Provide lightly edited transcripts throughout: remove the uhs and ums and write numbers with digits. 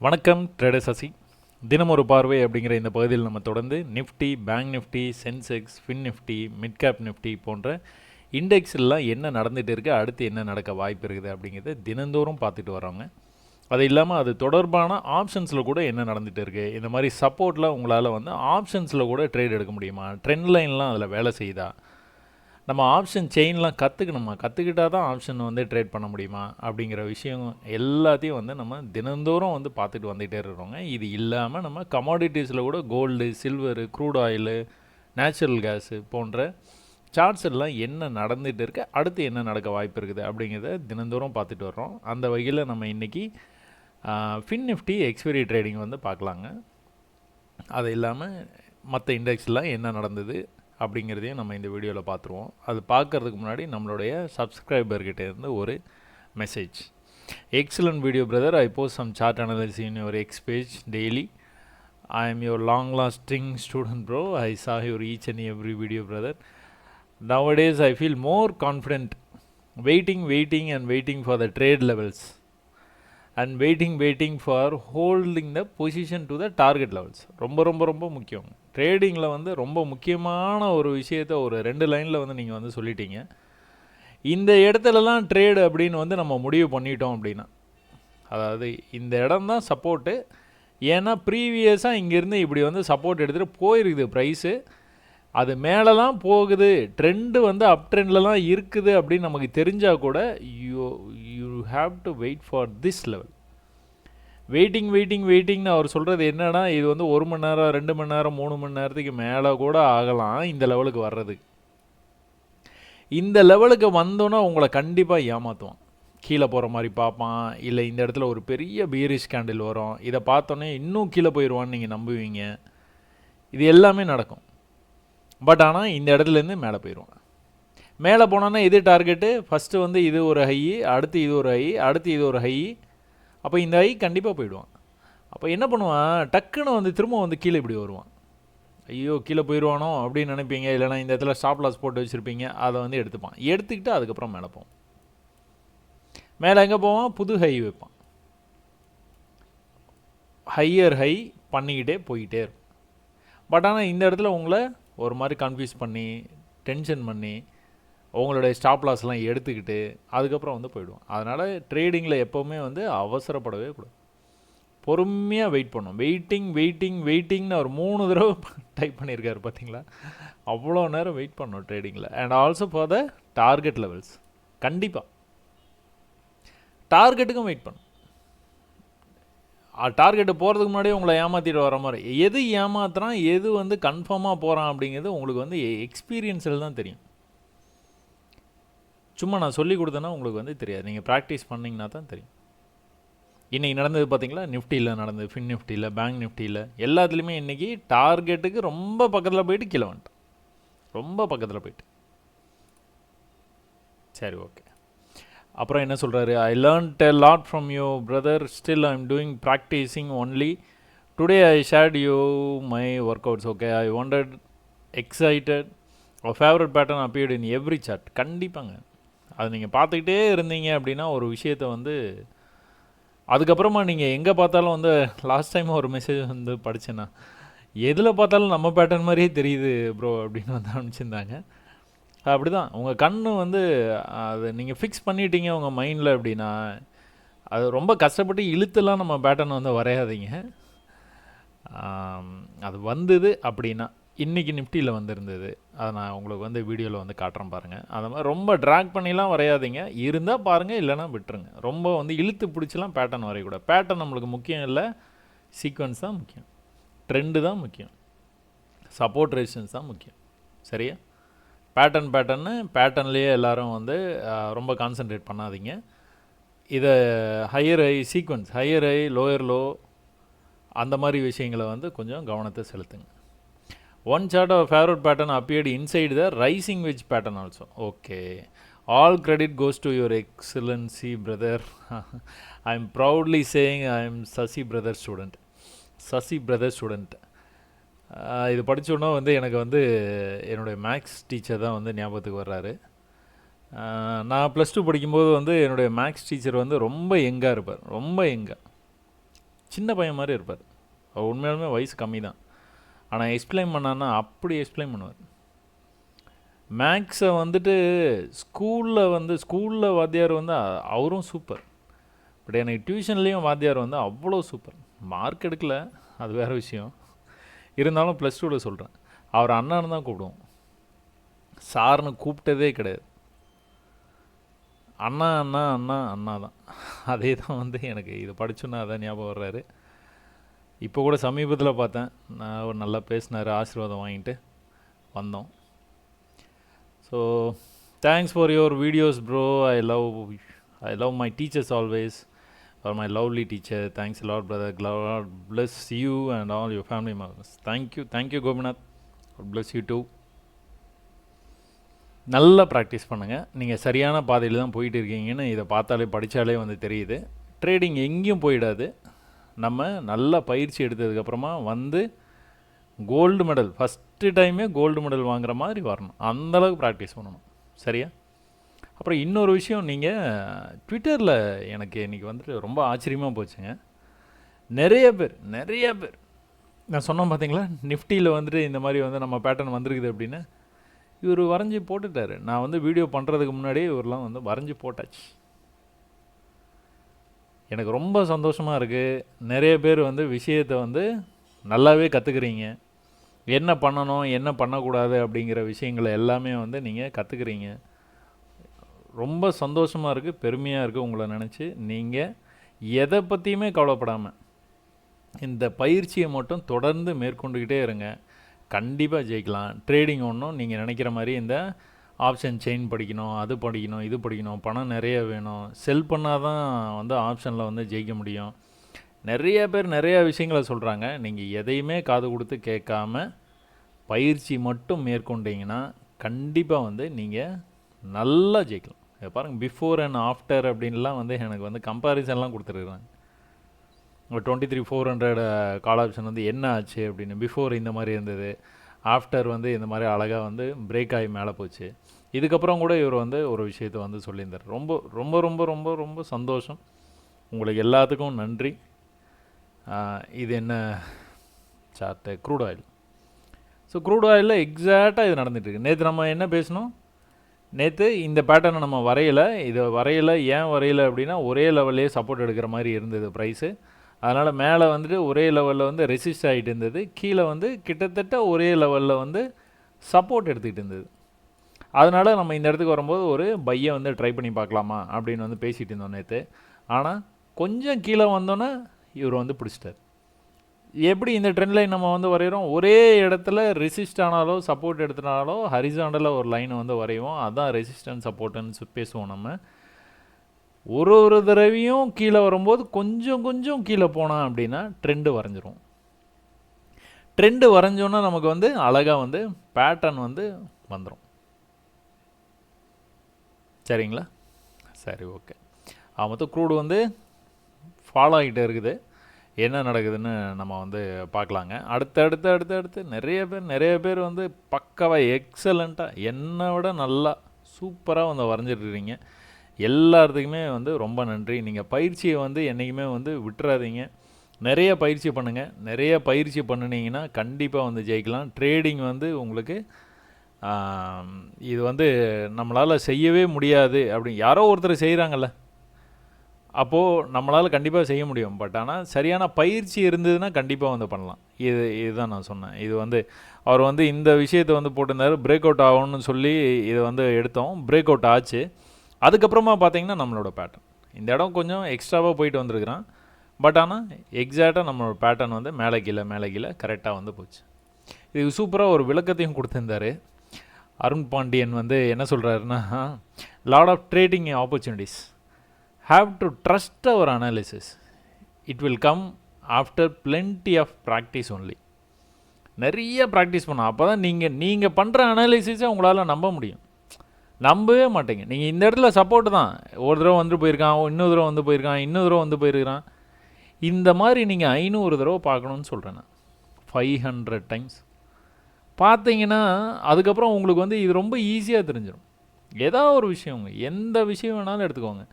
வணக்கம் ட்ரேடர் சசி. தினம் ஒரு பார்வை அப்படிங்கிற இந்த பகுதியில் நம்ம தொடர்ந்து Nifty, bank Nifty, Sensex, fin Nifty, mid cap Nifty போன்ற இண்டெக்ஸ்லாம் என்ன நடந்துகிட்டு இருக்குது, அடுத்து என்ன நடக்க வாய்ப்பு இருக்குது அப்படிங்கிறத தினந்தோறும் பார்த்துட்டு வரோங்க. அது இல்லாமல் அது தொடர்பான ஆப்ஷன்ஸில் கூட என்ன நடந்துகிட்டு இருக்குது, இந்த மாதிரி சப்போர்ட்டில் உங்களால் வந்து ஆப்ஷன்ஸில் கூட ட்ரேட் எடுக்க முடியுமா, ட்ரெண்ட் லைன்லாம் அதில் வேலை செய்யுதா, நம்ம ஆப்ஷன் செயின்லாம் கற்றுக்கணுமா, கற்றுக்கிட்டால் தான் ஆப்ஷன் வந்து ட்ரேட் பண்ண முடியுமா அப்படிங்கிற விஷயம் எல்லாத்தையும் வந்து நம்ம தினந்தோறும் வந்து பார்த்துட்டு வந்துகிட்டே இருக்கிறோங்க. இது இல்லாமல் நம்ம கமாடிட்டிஸில் கூட gold, silver, crude oil, natural gas போன்ற சார்ட்ஸ் எல்லாம் என்ன நடந்துகிட்டு இருக்கு, அடுத்து என்ன நடக்க வாய்ப்பு இருக்குது அப்படிங்கிறத தினந்தோறும் பார்த்துட்டு வர்றோம். அந்த வகையில் நம்ம இன்றைக்கி ஃபின் நிஃப்டி எக்ஸ்பைரி ட்ரேடிங் வந்து பார்க்கலாங்க. அது இல்லாமல் மற்ற இண்டெக்ஸ்லாம் என்ன நடந்தது அப்படிங்கிறதையும் நம்ம இந்த வீடியோவில் பார்த்துருவோம். அது பார்க்குறதுக்கு முன்னாடி நம்மளுடைய சப்ஸ்கிரைபர்கிட்ட இருந்து ஒரு message. Excellent video brother, I post some chart analysis in your X page daily. I am your long lasting student bro. I saw your each and every video brother. Nowadays I feel more confident waiting and waiting for the trade levels and waiting for holding the position to the target levels. ரொம்ப முக்கியம். ட்ரேடிங்கில் வந்து ரொம்ப முக்கியமான ஒரு விஷயத்தை ஒரு 2 லைனில் வந்து நீங்கள் வந்து சொல்லிட்டீங்க. இந்த இடத்துலலாம் ட்ரேடு அப்படின்னு வந்து நம்ம முடிவு பண்ணிட்டோம் அப்படின்னா, அதாவது இந்த இடம் தான் சப்போர்ட்டு, ஏன்னா ப்ரீவியஸாக இங்கேருந்து இப்படி வந்து சப்போர்ட் எடுத்துகிட்டு போயிருக்குது ப்ரைஸு, அது மேலெலாம் போகுது, ட்ரெண்டு வந்து அப் ட்ரெண்ட்லலாம் இருக்குது அப்படின்னு நமக்கு தெரிஞ்சால் கூட you have to wait for this level. வெயிட்டிங்னு அவர் சொல்கிறது என்னன்னா, இது வந்து 1 மணி நேரம், 2 மணி நேரம், 3 மணி நேரத்துக்கு மேலே கூட ஆகலாம் இந்த லெவலுக்கு வர்றது. இந்த லெவலுக்கு வந்தோன்னா உங்களை கண்டிப்பாக ஏமாற்றுவான், கீழே போகிற மாதிரி பார்ப்பான், இல்லை இந்த இடத்துல ஒரு பெரிய பீரிஷ் கேண்டில் வரும், இதை பார்த்தோன்னே இன்னும் கீழே போயிடுவான்னு நீங்கள் நம்புவீங்க. இது எல்லாமே நடக்கும். பட் ஆனால் இந்த இடத்துலேருந்து மேலே போயிடுவான். மேலே போனோன்னா இது டார்கெட்டு, ஃபஸ்ட்டு வந்து இது ஒரு ஹை, அடுத்து இது ஒரு ஹை, அடுத்து இது ஒரு ஹை, அப்போ இந்த ஹை கண்டிப்பாக போயிடுவான். அப்போ என்ன பண்ணுவான், டக்குன்னு வந்து திரும்ப வந்து கீழே இப்படி வருவான். ஐயோ கீழே போயிடுவானோ அப்படின்னு நினைப்பீங்க, இல்லைனா இந்த இடத்துல ஸ்டாப் லாஸ் போட்டு வச்சுருப்பீங்க, அதை வந்து எடுத்துக்கிட்டு அதுக்கப்புறம் மேலே போவோம். மேலே எங்கே போவான், புது ஹை வைப்பான், ஹையர் ஹை பண்ணிக்கிட்டே போய்கிட்டே இருக்கும். பட் ஆனால் இந்த இடத்துல உங்களை ஒரு மாதிரி கன்ஃபியூஸ் பண்ணி, டென்ஷன் பண்ணி, உங்களுடைய ஸ்டாப் லாஸ்லாம் எடுத்துக்கிட்டு அதுக்கப்புறம் வந்து போயிடுவோம். அதனால் ட்ரேடிங்கில் எப்போவுமே வந்து அவசரப்படவே கூடாது, பொறுமையாக வெயிட் பண்ணணும். வெயிட்டிங்னு அவர் 3 தடவை டைப் பண்ணியிருக்காரு பார்த்தீங்களா, அவ்வளோ நேரம் வெயிட் பண்ணணும் ட்ரேடிங்கில். And also for the target levels, கண்டிப்பாக டார்கெட்டுக்கும் வெயிட் பண்ணணும். டார்கெட்டு போகிறதுக்கு முன்னாடியே உங்களை ஏமாற்றிட்டு வர மாதிரி, எது ஏமாத்துறான் எது வந்து கன்ஃபார்மாக போகிறான் அப்படிங்கிறது உங்களுக்கு வந்து எக்ஸ்பீரியன்ஸில் தான் தெரியும். சும்மா நான் சொல்லி கொடுத்தேன்னா உங்களுக்கு வந்து தெரியாது, நீங்கள் ப்ராக்டிஸ் பண்ணிங்கன்னா தான் தெரியும். இன்றைக்கி நடந்தது பார்த்தீங்களா, நிஃப்டியில் நடந்தது, ஃபின் நிஃப்டியில், பேங்க் நிஃப்டியில், எல்லாத்துலேயுமே இன்றைக்கி டார்கெட்டுக்கு ரொம்ப பக்கத்தில் போயிட்டு கீழே வந்துட்டேன், ரொம்ப பக்கத்தில் போயிட்டு. சரி, ஓகே. அப்புறம் என்ன சொல்கிறாரு, I learned a lot from you brother, still I am doing practising only, today I shared you my workouts, okay, I wanted excited favourite pattern appeared in every chart. கண்டிப்பாங்க, அது நீங்கள் பார்த்துக்கிட்டே இருந்தீங்க அப்படின்னா ஒரு விஷயத்தை வந்து அதுக்கப்புறமா நீங்கள் எங்கே பார்த்தாலும் வந்து, லாஸ்ட் டைம் ஒரு மெசேஜ் வந்து படித்தேன்னா, எதில் பார்த்தாலும் நம்ம பேட்டர்ன் மாதிரியே தெரியுது ப்ரோ அப்படின்னு வந்து அனுப்பிச்சிருந்தாங்க. அப்படி தான் உங்கள் கண் வந்து அதை நீங்கள் ஃபிக்ஸ் பண்ணிட்டீங்க உங்கள் மைண்டில் அப்படின்னா, அது ரொம்ப கஷ்டப்பட்டு இழுத்துலாம் நம்ம பேட்டர்ன் வந்து வரையாதீங்க. அது வந்தது அப்படின்னா, இன்றைக்கி நிஃப்டியில் வந்துருந்தது, அதை நான் உங்களுக்கு வந்து வீடியோவில் வந்து காட்டுறேன் பாருங்கள். அந்த மாதிரி ரொம்ப ட்ராக் பண்ணிலாம் வரையாதீங்க, இருந்தால் பாருங்கள், இல்லைனா விட்டுருங்க. ரொம்ப வந்து இழுத்து பிடிச்சலாம் பேட்டர்ன் வரையக்கூடாது. பேட்டர்ன் நம்மளுக்கு முக்கியம் இல்லை, சீக்வன்ஸ் தான் முக்கியம், ட்ரெண்டு தான் முக்கியம், சப்போர்ட் ரெசிஸ்டன்ஸ் தான் முக்கியம். சரியா? பேட்டர்ன்லேயே எல்லோரும் வந்து ரொம்ப கான்சன்ட்ரேட் பண்ணாதீங்க. இதை higher high sequence, higher high lower low, அந்த மாதிரி விஷயங்களை வந்து கொஞ்சம் கவனத்தை செலுத்துங்க. One chart of favorite pattern appeared inside the rising wedge pattern also. Okay. All credit goes to your excellency, brother. I am proudly saying I am Sasi brother student. Sasi brother student. இது படித்தோன்னா வந்து எனக்கு வந்து என்னுடைய maths teacher தான் வந்து ஞாபகத்துக்கு வர்றாரு. நான் +2 படிக்கும்போது வந்து என்னுடைய மேக்ஸ் டீச்சர் வந்து ரொம்ப யங்காக இருப்பார், ரொம்ப யங்காக, சின்ன பையன் மாதிரி இருப்பார். அவர் உண்மையாலுமே வயசு கம்மி தான். ஆனால் எக்ஸ்பிளைன் பண்ணான்னா அப்படி எக்ஸ்பிளைன் பண்ணுவார். மேக்ஸை வந்துட்டு ஸ்கூலில் வாத்தியார் வந்து அவரும் சூப்பர். பட் எனக்கு டியூஷன்லேயும் வாத்தியார் வந்து அவ்வளோ சூப்பர். மார்க் எடுக்கல, அது வேறு விஷயம். இருந்தாலும் ப்ளஸ் டூவில் சொல்கிறேன், அவர் அண்ணான்னு தான் கூப்பிடுவோம், சார்னு கூப்பிட்டதே கிடையாது. அண்ணா அண்ணா அண்ணா அண்ணா தான். அதே தான் வந்து எனக்கு இது படிச்சோன்னா அதான் ஞாபகம் வர்றாரு. இப்போ கூட சமீபத்தில் பார்த்தேன், நான் ஒரு நல்லா பேசினார், ஆசீர்வாதம் வாங்கிட்டு வந்தோம். So thanks for your videos bro. I love my teachers always, or my lovely teacher. Thanks a lot brother. God bless you and all your family members. Thank you Gopinath. God bless you too. நல்லா practice பண்ணுங்கள். நீங்கள் சரியான பாதையில் தான் போயிட்டு இருக்கீங்கன்னு இதை பார்த்தாலே படித்தாலே வந்து தெரியுது. ட்ரேடிங் எங்கேயும் போயிடாது. நம்ம நல்லா பயிற்சி எடுத்ததுக்கப்புறமா வந்து கோல்டு மெடல், ஃபஸ்ட்டு டைமே கோல்டு மெடல் வாங்குற மாதிரி வரணும். அந்தளவுக்கு ப்ராக்டிஸ் பண்ணணும், சரியா? அப்புறம் இன்னொரு விஷயம், நீங்கள் ட்விட்டரில் எனக்கு இன்றைக்கி வந்துட்டு ரொம்ப ஆச்சரியமாக போச்சுங்க. நிறைய பேர் நான் சொன்னோம் பார்த்தீங்களா, நிஃப்டியில் வந்துட்டு இந்த மாதிரி வந்து நம்ம பேட்டர்ன் வந்திருக்குது அப்படின்னு இவர் வரைஞ்சி போட்டுட்டார். நான் வந்து வீடியோ பண்ணுறதுக்கு முன்னாடியே இவரெலாம் வந்து வரைஞ்சி போட்டாச்சு. எனக்கு ரொம்ப சந்தோஷமாக இருக்குது. நிறைய பேர் வந்து விஷயத்தை வந்து நல்லாவே கற்றுக்குறீங்க. என்ன பண்ணணும் என்ன பண்ணக்கூடாது அப்படிங்கிற விஷயங்களை எல்லாமே வந்து நீங்கள் கற்றுக்குறீங்க. ரொம்ப சந்தோஷமாக இருக்குது, பெருமையாக இருக்குது உங்களை நினச்சி. நீங்கள் எதை பற்றியுமே கவலைப்படாமல் இந்த பயிற்சியை மட்டும் தொடர்ந்து மேற்கொண்டுக்கிட்டே இருங்க. கண்டிப்பாக ஜெயிக்கலாம். ட்ரேடிங் ஒன்றும் நீங்கள் நினைக்கிற மாதிரி இந்த ஆப்ஷன் செயின் படிக்கணும், அது படிக்கணும், இது படிக்கணும், பணம் நிறைய வேணும், செல் பண்ணால் தான் வந்து ஆப்ஷனில் வந்து ஜெயிக்க முடியும். நிறைய பேர் நிறையா விஷயங்களை சொல்கிறாங்க. நீங்கள் எதையுமே காது கொடுத்து கேட்காம பயிற்சி மட்டும் மேற்கொண்டீங்கன்னா கண்டிப்பாக வந்து நீங்கள் நல்லா ஜெயிக்கலாம். பாருங்கள், பிஃபோர் அண்ட் ஆஃப்டர் அப்படின்லாம் வந்து எனக்கு வந்து கம்பேரிசன்லாம் கொடுத்துருக்குறாங்க. 23,400 கால் ஆப்ஷன் வந்து என்ன ஆச்சு அப்படின்னு. பிஃபோர் இந்த மாதிரி இருந்தது, ஆஃப்டர் வந்து இந்த மாதிரி அழகாக வந்து பிரேக் ஆகி மேலே போச்சு. இதுக்கப்புறம் கூட இவர் வந்து ஒரு விஷயத்தை வந்து சொல்லியிருந்தார். ரொம்ப ரொம்ப ரொம்ப ரொம்ப ரொம்ப சந்தோஷம். உங்களுக்கு எல்லாத்துக்கும் நன்றி. இது என்ன chart? Crude oil. So crude ஆயிலில் எக்ஸாக்டாக இது நடந்துகிட்ருக்கு. நேற்று நம்ம என்ன பேசணும், நேற்று இந்த பேட்டர்னை நம்ம வரையலை. ஏன் வரையலை அப்படின்னா, ஒரே லெவல்லே சப்போர்ட் எடுக்கிற மாதிரி இருந்தது ப்ரைஸு. அதனால் மேலே வந்துட்டு ஒரே லெவலில் வந்து ரெசிஸ்ட் ஆகிட்டு இருந்தது, கீழே வந்து கிட்டத்தட்ட ஒரே லெவலில் வந்து சப்போர்ட் எடுத்துக்கிட்டு இருந்தது. அதனால் நம்ம இந்த இடத்துக்கு வரும்போது ஒரு பையை வந்து ட்ரை பண்ணி பார்க்கலாமா அப்படின்னு வந்து பேசிகிட்டு இருந்தோம் நேற்று. ஆனால் கொஞ்சம் கீழே வந்தோன்னே இவர் வந்து பிடிச்சிட்டார். எப்படி இந்த ட்ரெண்ட் லைன் நம்ம வந்து வரைகிறோம், ஒரே இடத்துல ரெசிஸ்ட் ஆனாலோ சப்போர்ட் எடுத்துனாலோ ஹரிசாண்டலாக ஒரு லைனை வந்து வரைவோம். அதுதான் ரெசிஸ்டன்ஸ் சப்போர்ட்டுன்னு பேசுவோம். நம்ம ஒரு தடவையும் கீழே வரும்போது கொஞ்சம் கீழே போனால் அப்படின்னா ட்ரெண்டு வரைஞ்சிரும். ட்ரெண்டு வரைஞ்சோன்னா நமக்கு வந்து அழகாக வந்து பேட்டர்ன் வந்து வந்துடும். சரிங்களா? சரி, ஓகே. மொத்தம் க்ரூடு வந்து ஃபாலோ ஆகிட்டே இருக்குது. என்ன நடக்குதுன்னு நம்ம வந்து பார்க்கலாங்க. அடுத்து நிறைய பேர் வந்து பக்காவாக எக்ஸலண்ட்டாக என்னை விட நல்லா சூப்பராக வந்து வரைஞ்சிட்ருக்கீங்க. எல்லாத்துக்குமே வந்து ரொம்ப நன்றி. நீங்கள் பயிற்சியை வந்து என்றைக்குமே வந்து விட்டுறாதீங்க. நிறைய பயிற்சி பண்ணுங்கள். நிறைய பயிற்சி பண்ணினீங்கன்னா கண்டிப்பாக வந்து ஜெயிக்கலாம். ட்ரேடிங் வந்து உங்களுக்கு இது வந்து நம்மளால் செய்யவே முடியாது அப்படின்னு யாரோ ஒருத்தர் செய்கிறாங்கல்ல, அப்போது நம்மளால் கண்டிப்பாக செய்ய முடியும். பட் ஆனால் சரியான பயிற்சி இருந்ததுன்னா கண்டிப்பாக வந்து பண்ணலாம். இதுதான் நான் சொன்னேன். இது வந்து அவர் வந்து இந்த விஷயத்தை வந்து போட்டிருந்தார், பிரேக் அவுட் ஆகும்னு சொல்லி இதை வந்து எடுத்தோம். பிரேக் அவுட் ஆச்சு. அதுக்கப்புறமா பார்த்தீங்கன்னா நம்மளோட பேட்டர்ன் இந்த இடம் கொஞ்சம் எக்ஸ்ட்ராவாக போயிட்டு வந்திருக்கிறான். பட் ஆனால் எக்ஸாக்டாக நம்மளோட பேட்டர்ன் வந்து மேலே கீழே கரெக்டாக வந்து போச்சு. இது சூப்பராக ஒரு விளக்கத்தையும் கொடுத்துருந்தார் அருண் பாண்டியன். வந்து என்ன சொல்கிறாருன்னா, lot of trading opportunities have to trust our analysis. It will come after plenty of practice only. நிறைய ப்ராக்டிஸ் பண்ணோம். அப்போ தான் நீங்கள் பண்ணுற அனாலிசிஸை உங்களால் நம்ப முடியும். நம்பவே மாட்டேங்க. நீங்கள் இந்த இடத்துல சப்போர்ட் தான், ஒரு தடவை வந்து போயிருக்கான், இன்னொரு தடவை வந்து போயிருக்கான், இன்னொரு தடவை வந்து போயிருக்கிறான். இந்த மாதிரி நீங்கள் 500 தடவை பார்க்கணுன்னு சொல்கிறேன் நான். 500 டைம்ஸ் பார்த்தீங்கன்னா அதுக்கப்புறம் உங்களுக்கு வந்து இது ரொம்ப ஈஸியாக தெரிஞ்சிடும். ஏதாவது ஒரு விஷயங்க, எந்த விஷயம் வேணாலும் எடுத்துக்கோங்க.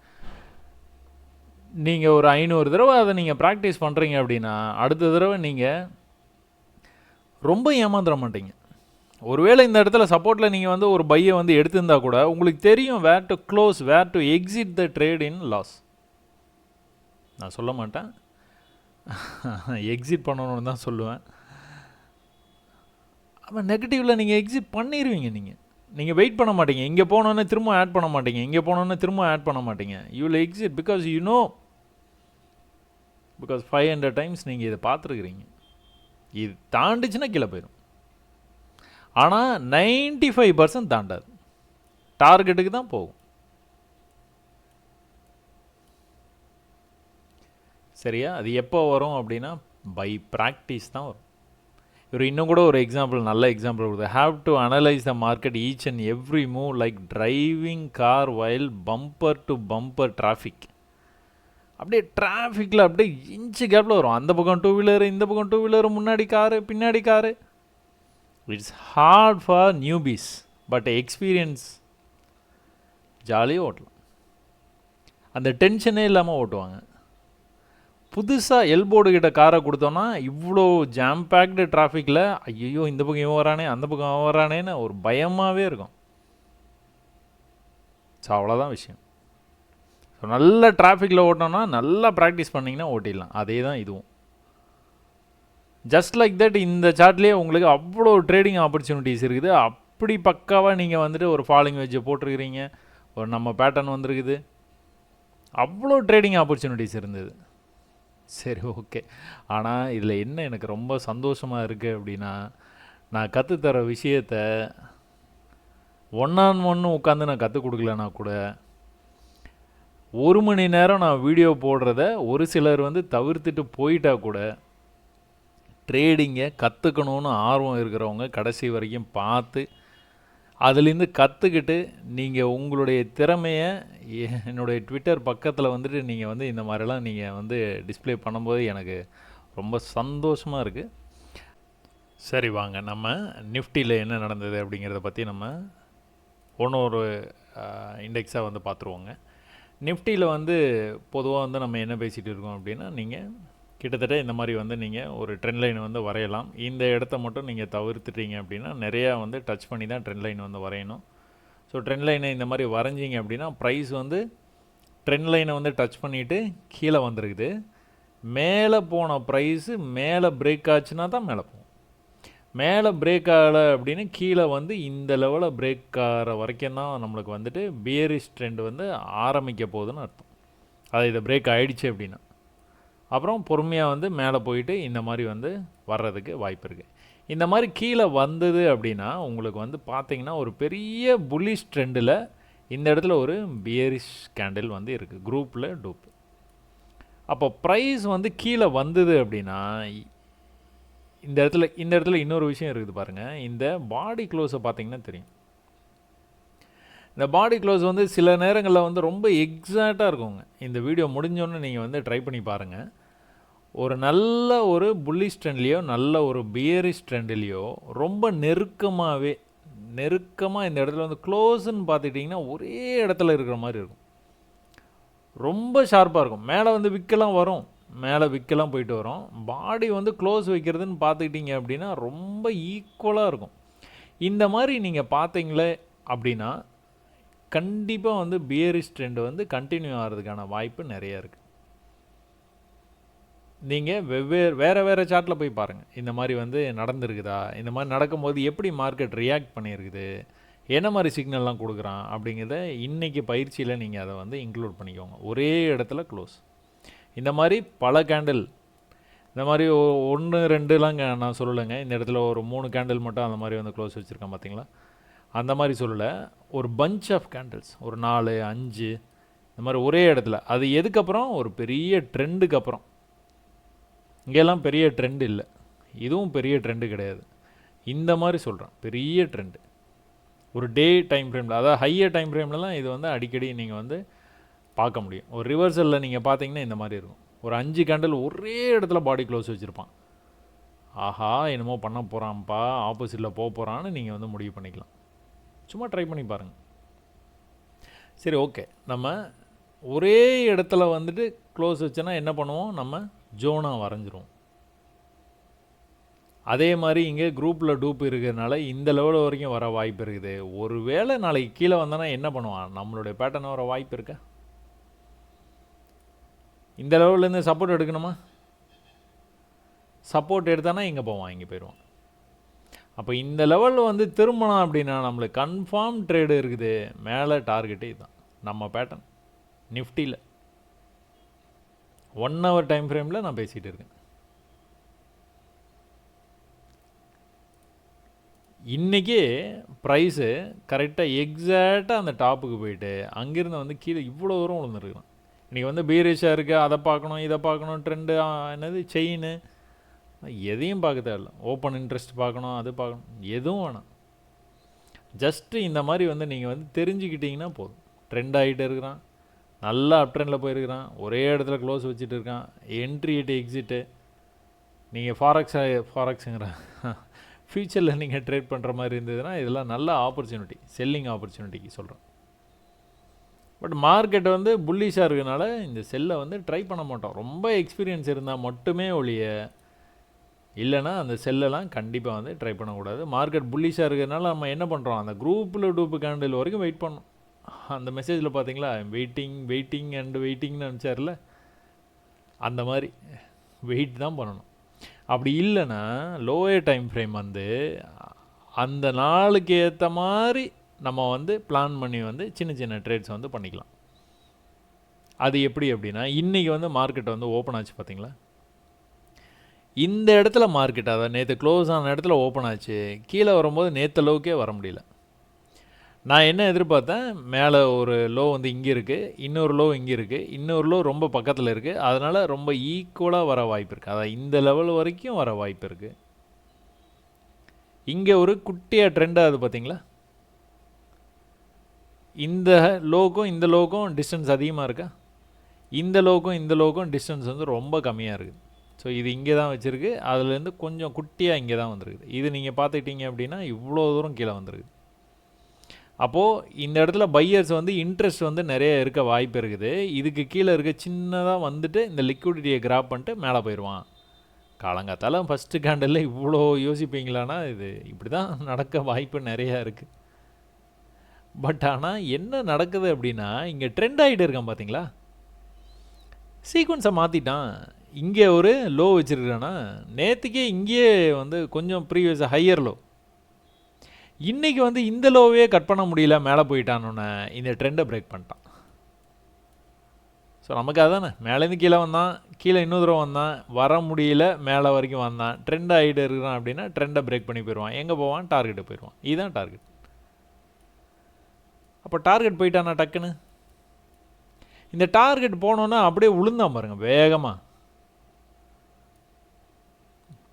நீங்கள் ஒரு 500 தடவை அதை நீங்கள் ப்ராக்டிஸ் பண்ணுறீங்க அப்படின்னா அடுத்த தடவை நீங்கள் ரொம்ப ஏமாந்துட மாட்டீங்க. ஒருவேளை இந்த இடத்துல சப்போர்ட்டில் நீங்கள் வந்து ஒரு பையை வந்து எடுத்திருந்தா கூட உங்களுக்கு தெரியும் where to close, where to exit the trade in loss. நான் சொல்ல மாட்டேன், எக்ஸிட் பண்ணணும்னு தான் சொல்லுவேன். அப்போ நெகட்டிவில் நீங்கள் எக்ஸிட் பண்ணிடுவீங்க. நீங்கள் வெயிட் பண்ண மாட்டீங்க, இங்கே போனோன்னே திரும்ப ஆட் பண்ண மாட்டீங்க, இங்கே போனோன்னே திரும்ப ஆட் பண்ண மாட்டீங்க. You will exit because because 500 times நீங்கள் இதை பார்த்துருக்குறீங்க. இது தாண்டிச்சுன்னா கீழே போயிடும். ஆனால் 95% தாண்டாது, டார்கெட்டுக்கு தான் போகும். சரியா? அது எப்போ வரும் அப்படின்னா பை ப்ராக்டிஸ் தான் வரும். இவர் இன்னும் கூட ஒரு எக்ஸாம்பிள், நல்ல எக்ஸாம்பிள் கொடுத்து, have to analyse the market each and every move like driving car while bumper to bumper traffic. அப்படியே டிராஃபிக்கில் அப்படியே இன்ச்சு கேப்பில் வரும். அந்த பக்கம் 2 வீலரு, இந்த பக்கம் 2 வீலரு, முன்னாடி காரு, பின்னாடி car. It's hard for newbies, but experience ஜாலியாக ஓட்டலாம். அந்த டென்ஷனே இல்லாமல் ஓட்டுவாங்க. புதுசாக எல்போர்டு கிட்ட காரை கொடுத்தோன்னா இவ்வளோ ஜாம் பேக்டு டிராஃபிக்கில் ஐயோ இந்த பக்கம் இவன் வரானே, அந்த பக்கம் அவன் வரானேன்னு ஒரு பயமாகவே இருக்கும். ஸோ அவ்வளோதான் விஷயம். ஸோ நல்ல டிராஃபிக்கில் ஓட்டோன்னா நல்லா ப்ராக்டிஸ் பண்ணிங்கன்னா ஓட்டிடலாம். அதே தான் இதுவும். ஜஸ்ட் லைக் தட் இந்த சார்ட்லேயே உங்களுக்கு அவ்வளோ ட்ரேடிங் ஆப்பர்ச்சுனிட்டிஸ் இருக்குது. அப்படி பக்காவாக நீங்கள் வந்துட்டு ஒரு ஃபாலிங் வெஜ்ஜை போட்டிருக்கிறீங்க, ஒரு நம்ம பேட்டர்ன் வந்திருக்குது, அவ்வளோ ட்ரேடிங் ஆப்பர்ச்சுனிட்டிஸ் இருந்தது. சரி, ஓகே. ஆனால் இதில் என்ன எனக்கு ரொம்ப சந்தோஷமாக இருக்குது அப்படின்னா, நான் கற்றுத்தர விஷயத்த 1-on-1 உட்காந்து நான் கற்றுக் கொடுக்கலனா கூட 1 மணி நேரம் நான் வீடியோ போடுறத ஒரு சிலர் வந்து தவிர்த்துட்டு போயிட்டா கூட ட்ரேடிங்கை கற்றுக்கணுன்னு ஆர்வம் இருக்கிறவங்க கடைசி வரைக்கும் பார்த்து அதுலேருந்து கற்றுக்கிட்டு நீங்கள் உங்களுடைய திறமையை என்னுடைய ட்விட்டர் பக்கத்தில் வந்துட்டு நீங்கள் வந்து இந்த மாதிரிலாம் நீங்கள் வந்து டிஸ்பிளே பண்ணும்போது எனக்கு ரொம்ப சந்தோஷமாக இருக்குது. சரி, வாங்க நம்ம நிஃப்டியில் என்ன நடந்தது அப்படிங்கிறத பற்றி நம்ம ஒரு இண்டெக்ஸாக வந்து பார்த்துருவோங்க. நிஃப்டியில் வந்து பொதுவாக வந்து நம்ம என்ன பேசிகிட்டு இருக்கோம் அப்படின்னா, நீங்கள் கிட்டத்தட்ட இந்த மாதிரி வந்து நீங்கள் ஒரு ட்ரெண்ட் லைன் வந்து வரையலாம். இந்த இடத்த மட்டும் நீங்கள் தவிர்த்துட்டீங்க அப்படின்னா நிறையா வந்து டச் பண்ணி தான் ட்ரெண்ட் லைன் வந்து வரையணும். ஸோ ட்ரெண்ட் லைனை இந்த மாதிரி வரைஞ்சிங்க அப்படின்னா ப்ரைஸ் வந்து ட்ரெண்ட் லைனை வந்து டச் பண்ணிவிட்டு கீழே வந்துருக்குது. மேலே போன ப்ரைஸு மேலே பிரேக் ஆச்சுன்னா தான் மேலே போகும். மேலே பிரேக் ஆகலை அப்படின்னு கீழே வந்து இந்த லெவலில் பிரேக் ஆகிற வரைக்கும் தான் நம்மளுக்கு வந்துட்டு பியரிஷ் ட்ரெண்ட் வந்து ஆரம்பிக்க போகுதுன்னு அர்த்தம். அது இதை பிரேக் ஆகிடுச்சு அப்படின்னா அப்புறம் பொறுமையாக வந்து மேலே போயிட்டு இந்த மாதிரி வந்து வர்றதுக்கு வாய்ப்பு இருக்குது. இந்த மாதிரி கீழே வந்தது அப்படின்னா உங்களுக்கு வந்து பார்த்திங்கன்னா ஒரு பெரிய புல்லிஷ் ட்ரெண்டில் இந்த இடத்துல ஒரு பியரிஷ் கேண்டில் வந்து இருக்குது, குரூப்பில் டூப். அப்போ ப்ரைஸ் வந்து கீழே வந்தது அப்படின்னா இந்த இடத்துல இன்னொரு விஷயம் இருக்குது பாருங்கள். இந்த பாடி க்ளோஸை பார்த்திங்கன்னா தெரியும். இந்த பாடி க்ளோஸ் வந்து சில நேரங்களில் வந்து ரொம்ப எக்ஸாக்டாக இருக்குங்க. இந்த வீடியோ முடிஞ்சோன்னு நீங்கள் வந்து ட்ரை பண்ணி பாருங்கள். ஒரு நல்ல ஒரு புல்லிஷ் ட்ரெண்ட்லேயோ நல்ல ஒரு பியரிஷ் ட்ரெண்ட்லேயோ ரொம்ப நெருக்கமாக இந்த இடத்துல வந்து க்ளோஸ்ன்னு பார்த்துக்கிட்டிங்கன்னா ஒரே இடத்துல இருக்கிற மாதிரி இருக்கும். ரொம்ப ஷார்ப்பாக இருக்கும். மேலே வந்து விற்கலாம் வரும், மேலே விற்கலாம் போயிட்டு வரும். பாடி வந்து க்ளோஸ் வைக்கிறதுன்னு பார்த்துக்கிட்டிங்க அப்படின்னா ரொம்ப ஈக்குவலாக இருக்கும். இந்த மாதிரி நீங்கள் பார்த்தீங்களே அப்படின்னா கண்டிப்பாக வந்து பியரிஷ் ட்ரெண்ட் வந்து கண்டினியூ ஆகிறதுக்கான வாய்ப்பு நிறையா இருக்குது. நீங்கள் வேறு சார்ட்டில் போய் பாருங்கள், இந்த மாதிரி வந்து நடந்துருக்குதா, இந்த மாதிரி நடக்கும்போது எப்படி மார்க்கெட் ரியாக்ட் பண்ணியிருக்குது, என்ன மாதிரி சிக்னல்லாம் கொடுக்குறான் அப்படிங்கிறத இன்றைக்கி பயிற்சியில் நீங்கள் அதை வந்து இன்க்ளூட் பண்ணிக்கோங்க. ஒரே இடத்துல க்ளோஸ் இந்த மாதிரி பல கேண்டில், இந்த மாதிரி 1-2லாம் நான் சொல்லலைங்க. இந்த இடத்துல ஒரு 3 கேண்டில் மட்டும் அந்த மாதிரி வந்து க்ளோஸ் வச்சுருக்கேன் பார்த்தீங்களா, அந்த மாதிரி சொல்லலை. ஒரு பஞ்ச் ஆஃப் கேண்டில்ஸ், ஒரு 4-5 இந்த மாதிரி ஒரே இடத்துல. அது எதுக்கப்புறம் ஒரு பெரிய ட்ரெண்டுக்கு அப்புறம். இங்கெல்லாம் பெரிய ட்ரெண்டு இல்லை, இதுவும் பெரிய ட்ரெண்டு கிடையாது. இந்த மாதிரி சொல்கிறேன், பெரிய ட்ரெண்டு ஒரு டே டைம் ஃப்ரேமில், அதாவது ஹையர் டைம் ஃப்ரேம்லலாம் இது வந்து அடிக்கடி நீங்கள் வந்து பார்க்க முடியும். ஒரு ரிவர்சலில் நீங்கள் பார்த்தீங்கன்னா இந்த மாதிரி இருக்கும். ஒரு 5 கேண்டில் ஒரே இடத்துல பாடி க்ளோஸ் வச்சுருப்பான். ஆஹா என்னமோ பண்ண போகிறான்ப்பா, ஆப்போசிட்டில் போக போகிறான்னு நீங்கள் வந்து முடிவு பண்ணிக்கலாம். சும்மா ட்ரை பண்ணி பாருங்கள். சரி, ஓகே. நம்ம ஒரே இடத்துல வந்துட்டு க்ளோஸ் வச்சோன்னா என்ன பண்ணுவோம், நம்ம ஜோனாக வரைஞ்சிரும். அதே மாதிரி இங்கே குரூப்பில் டூப் இருக்கிறதுனால இந்த லெவல் வரைக்கும் வர வாய்ப்பு இருக்குது. ஒரு வேளை நாளைக்கு கீழே வந்தோன்னா என்ன பண்ணுவான், நம்மளுடைய பேட்டர்ன் வர வாய்ப்பு இருக்கா? இந்த லெவல்லேருந்து சப்போர்ட் எடுக்கணுமா? சப்போர்ட் எடுத்தானா இங்கே போவான், இங்கே போயிடுவான். அப்போ இந்த லெவலில் வந்து திரும்பணும் அப்படின்னா நம்மளுக்கு கன்ஃபார்ம் ட்ரேடு இருக்குது. மேலே டார்கெட்டே இதுதான் நம்ம பேட்டர்ன் நிஃப்டியில் 1 hour டைம் ஃப்ரேமில் நான் பேசிகிட்டு இருக்கேன். இன்றைக்கி ப்ரைஸு கரெக்டாக எக்ஸாக்டாக அந்த டாப்புக்கு போயிட்டு அங்கேருந்து வந்து கீழே இவ்வளோ தூரம் விழுந்துருக்கலாம். இன்றைக்கி வந்து பீரிஷாக இருக்குது, அதை பார்க்கணும் இதை பார்க்கணும், ட்ரெண்டு என்னது செயின் எதையும் பார்க்க தேவையில்ல. ஓப்பன் இன்ட்ரெஸ்ட் பார்க்கணும், அது பார்க்கணும், எதுவும் வேணாம். ஜஸ்ட்டு இந்த மாதிரி வந்து நீங்கள் வந்து தெரிஞ்சுக்கிட்டிங்கன்னா போதும். ட்ரெண்ட் ஆகிட்டு இருக்கிறான், நல்லா அப் ட்ரெண்டில் போயிருக்கிறான், ஒரே இடத்துல க்ளோஸ் வச்சுட்டு இருக்கான், என்ட்ரி எக்ஸிட்டு. நீங்கள் ஃபாரெக்ஸுங்கிற ஃப்யூச்சரில் நீங்கள் ட்ரேட் பண்ணுற மாதிரி இருந்ததுன்னா இதெல்லாம் நல்ல ஆப்பர்ச்சுனிட்டி, செல்லிங் ஆப்பர்ச்சுனிட்டிக்கு சொல்கிறேன். பட் மார்க்கெட் வந்து புல்லிஷாக இருக்கிறதுனால இந்த செல்லை வந்து ட்ரை பண்ண மாட்டோம். ரொம்ப எக்ஸ்பீரியன்ஸ் இருந்தால் மட்டுமே ஒழிய, இல்லைனா அந்த செல்லெல்லாம் கண்டிப்பாக வந்து ட்ரை பண்ணக்கூடாது. மார்க்கெட் புல்லிஷாக இருக்கிறதுனால நம்ம என்ன பண்ணுறோம், அந்த குரூப்பில் டூப்பு கேண்டில் வரைக்கும் வெயிட் பண்ணோம். அந்த மெசேஜில் பார்த்தீங்களா, வெயிட்டிங் அண்ட் வெயிட்டிங்னு அனுப்பிச்சார்ல, அந்த மாதிரி வெயிட் தான் பண்ணணும். அப்படி இல்லைன்னா லோயர் டைம் ஃப்ரேம் வந்து அந்த நாளுக்கு ஏற்ற மாதிரி நம்ம வந்து பிளான் பண்ணி வந்து சின்ன சின்ன ட்ரேட்ஸ் வந்து பண்ணிக்கலாம். அது எப்படி அப்படின்னா, இன்றைக்கி வந்து மார்க்கெட் வந்து ஓப்பன் ஆச்சு பார்த்தீங்களா, இந்த இடத்துல மார்க்கெட் அதாவது நேற்று க்ளோஸ் ஆன இடத்துல ஓப்பன் ஆச்சு. கீழே வரும்போது நேற்று அளவுக்கே வர முடியல. நான் என்ன எதிர்பார்த்தேன், மேலே ஒரு லோ வந்து இங்கே இருக்குது, இன்னொரு லோ இங்கே இருக்குது, இன்னொரு லோ ரொம்ப பக்கத்தில் இருக்குது, அதனால் ரொம்ப ஈக்குவலாக வர வாய்ப்பு இருக்குது. அதாவது இந்த லெவல் வரைக்கும் வர வாய்ப்பு இருக்குது. இங்கே ஒரு குட்டியாக ட்ரெண்டாக அது பார்த்தீங்களா, இந்த லோக்கும் இந்த லோக்கும் டிஸ்டன்ஸ் அதிகமாக இருக்கா, இந்த லோக்கும் டிஸ்டன்ஸ் வந்து ரொம்ப கம்மியாக இருக்குது. ஸோ இது இங்கே தான் வச்சுருக்கு, அதுலேருந்து கொஞ்சம் குட்டியாக இங்கே தான் வந்துருக்குது. இது நீங்கள் பார்த்துக்கிட்டீங்க அப்படின்னா இவ்வளோ தூரம் கீழே வந்துருக்குது. அப்போது இந்த இடத்துல பையர்ஸ் வந்து இன்ட்ரெஸ்ட் வந்து நிறைய இருக்க வாய்ப்பு இருக்குது. இதுக்கு கீழே இருக்க சின்னதாக வந்துட்டு இந்த லிக்விடிட்டியை கிராப் பண்ணிட்டு மேலே போயிடுவான். காலங்காத்தால ஃபஸ்ட்டு கேண்டலில் இவ்வளோ யோசிப்பீங்களான்னா இது இப்படி தான் நடக்க வாய்ப்பு நிறையா இருக்குது. பட் ஆனால் என்ன நடக்குது அப்படின்னா, இங்கே ட்ரெண்ட் ஆகிட்டு இருக்கான் பார்த்தீங்களா, சீக்வன்ஸை மாற்றிட்டான். இங்கே ஒரு லோ வச்சுருக்கானா, நேற்றுக்கே இங்கேயே வந்து கொஞ்சம் ப்ரீவியஸ் ஹையர் லோ, இன்றைக்கி வந்து இந்த லோவே கட் பண்ண முடியல, மேலே போயிட்டான்னு இந்த ட்ரெண்டை பிரேக் பண்ணிட்டான். ஸோ நமக்கு அதானே, மேலேருந்து கீழே வந்தான், கீழே இன்னொரு தூரம் வந்தான், வர முடியல, மேலே வரைக்கும் வந்தான், ட்ரெண்ட் ஆகிட்டு இருக்கிறான் அப்படின்னா ட்ரெண்டை பிரேக் பண்ணி போயிடுவான். எங்கே போவான், டார்கெட்டு போயிடுவான். இதுதான் டார்கெட். அப்போ டார்கெட் போயிட்டானா டக்குன்னு, இந்த டார்கெட் போனோன்னா அப்படியே விழுந்தான் பாருங்கள் வேகமாக.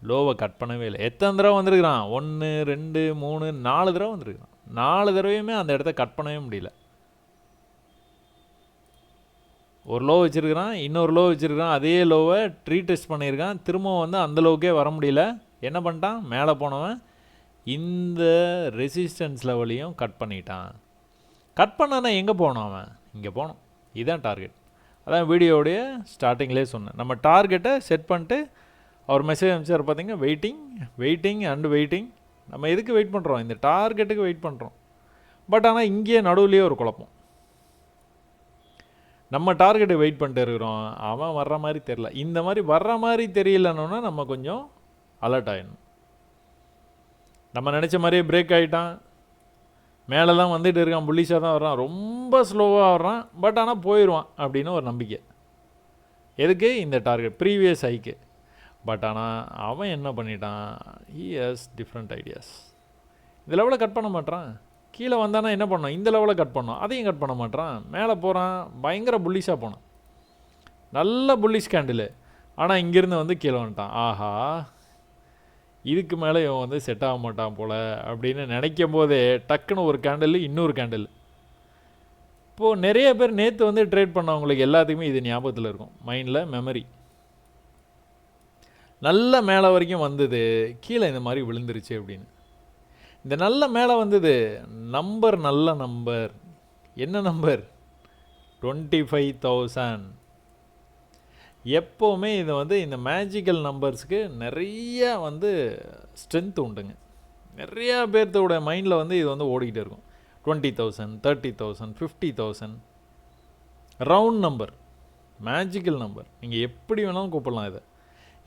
லோவை கட் பண்ணவே இல்லை. எத்தனை தடவை வந்திருக்கிறான், 1 2 3 4 தடவை வந்திருக்கிறான். 4 தடவையுமே அந்த இடத்த கட் பண்ணவே முடியல. ஒரு லோ வச்சுருக்கிறான், இன்னொரு லோ வச்சுருக்கிறான், அதே லோவை ரீடெஸ்ட் பண்ணியிருக்கான், திரும்பவும் வந்து அந்த லோவுக்கே வர முடியல. என்ன பண்ணிட்டான், மேலே போனவன் இந்த ரெசிஸ்டன்ஸ் லெவலையும் கட் பண்ணிட்டான். கட் பண்ணானா எங்கே போகணும், அவன் இங்கே போகணும். இதுதான் டார்கெட். அதான் வீடியோடைய ஸ்டார்டிங்லேயே சொன்னேன். நம்ம டார்கெட்டை செட் பண்ணிட்டு அவர் மெசேஜ் அனுப்பிச்சார் பார்த்தீங்க, வெயிட்டிங் அண்டு வெயிட்டிங். நம்ம எதுக்கு வெயிட் பண்ணுறோம், இந்த டார்கெட்டுக்கு வெயிட் பண்ணுறோம். பட் ஆனால் இங்கேயே நடுவுலேயே ஒரு குழப்பம். நம்ம டார்கெட்டை வெயிட் பண்ணிட்டு இருக்கிறோம், அவன் வர்ற மாதிரி தெரில. இந்த மாதிரி வர்ற மாதிரி தெரியலன்னா நம்ம கொஞ்சம் அலர்ட் ஆகிடணும். நம்ம நினச்ச மாதிரியே பிரேக் ஆகிட்டான், மேலே தான் வந்துட்டு இருக்கான், புல்லிஷாக தான் வர்றான், ரொம்ப ஸ்லோவாக வர்றான், பட் ஆனால் போயிடுவான் அப்படின்னு ஒரு நம்பிக்கை. எதுக்கு, இந்த டார்கெட் ப்ரீவியஸ் ஹைக்கு. பட் ஆனால் அவன் என்ன பண்ணிட்டான், ஹி ஹஸ் டிஃப்ரெண்ட் ஐடியாஸ். இந்த லெவலில் கட் பண்ண மாட்டான், கீழே வந்தானா என்ன பண்ணோம், இந்த லெவலில் கட் பண்ணோம், அதையும் கட் பண்ண மாட்டான். மேலே போகிறான், பயங்கர புல்லிஷாக போனான், நல்ல புல்லிஷ் கேண்டில். ஆனால் இங்கேருந்து வந்து கீழே வந்துட்டான். ஆஹா, இதுக்கு மேலே இவன் வந்து செட் ஆக மாட்டான் போல் அப்படின்னு நினைக்கும் போதே டக்குன்னு ஒரு கேண்டில், இன்னொரு கேண்டில். இப்போது நிறைய பேர் நேற்று வந்து ட்ரேட் பண்ணவங்களுக்கு எல்லாத்துக்குமே இது ஞாபகத்தில் இருக்கும், மைண்டில் மெமரி. நல்ல மேலே வரைக்கும் வந்தது, கீழே இந்த மாதிரி விழுந்துருச்சு அப்படின்னு. இந்த நல்ல மேலே வந்தது நம்பர், நல்ல நம்பர். என்ன நம்பர், 25,000. எப்போவுமே இது வந்து இந்த மேஜிக்கல் நம்பர்ஸ்க்கு நிறைய வந்து ஸ்ட்ரென்த் உண்டுங்க. நிறையா பேர்த்தோட மைண்டில் வந்து இது வந்து ஓடிக்கிட்டே இருக்கும். 20,000, 30,000, 50,000 ரவுண்ட் நம்பர், மேஜிக்கல் நம்பர். நீங்கள் எப்படி வேணாலும் கூப்பிடலாம் இதை.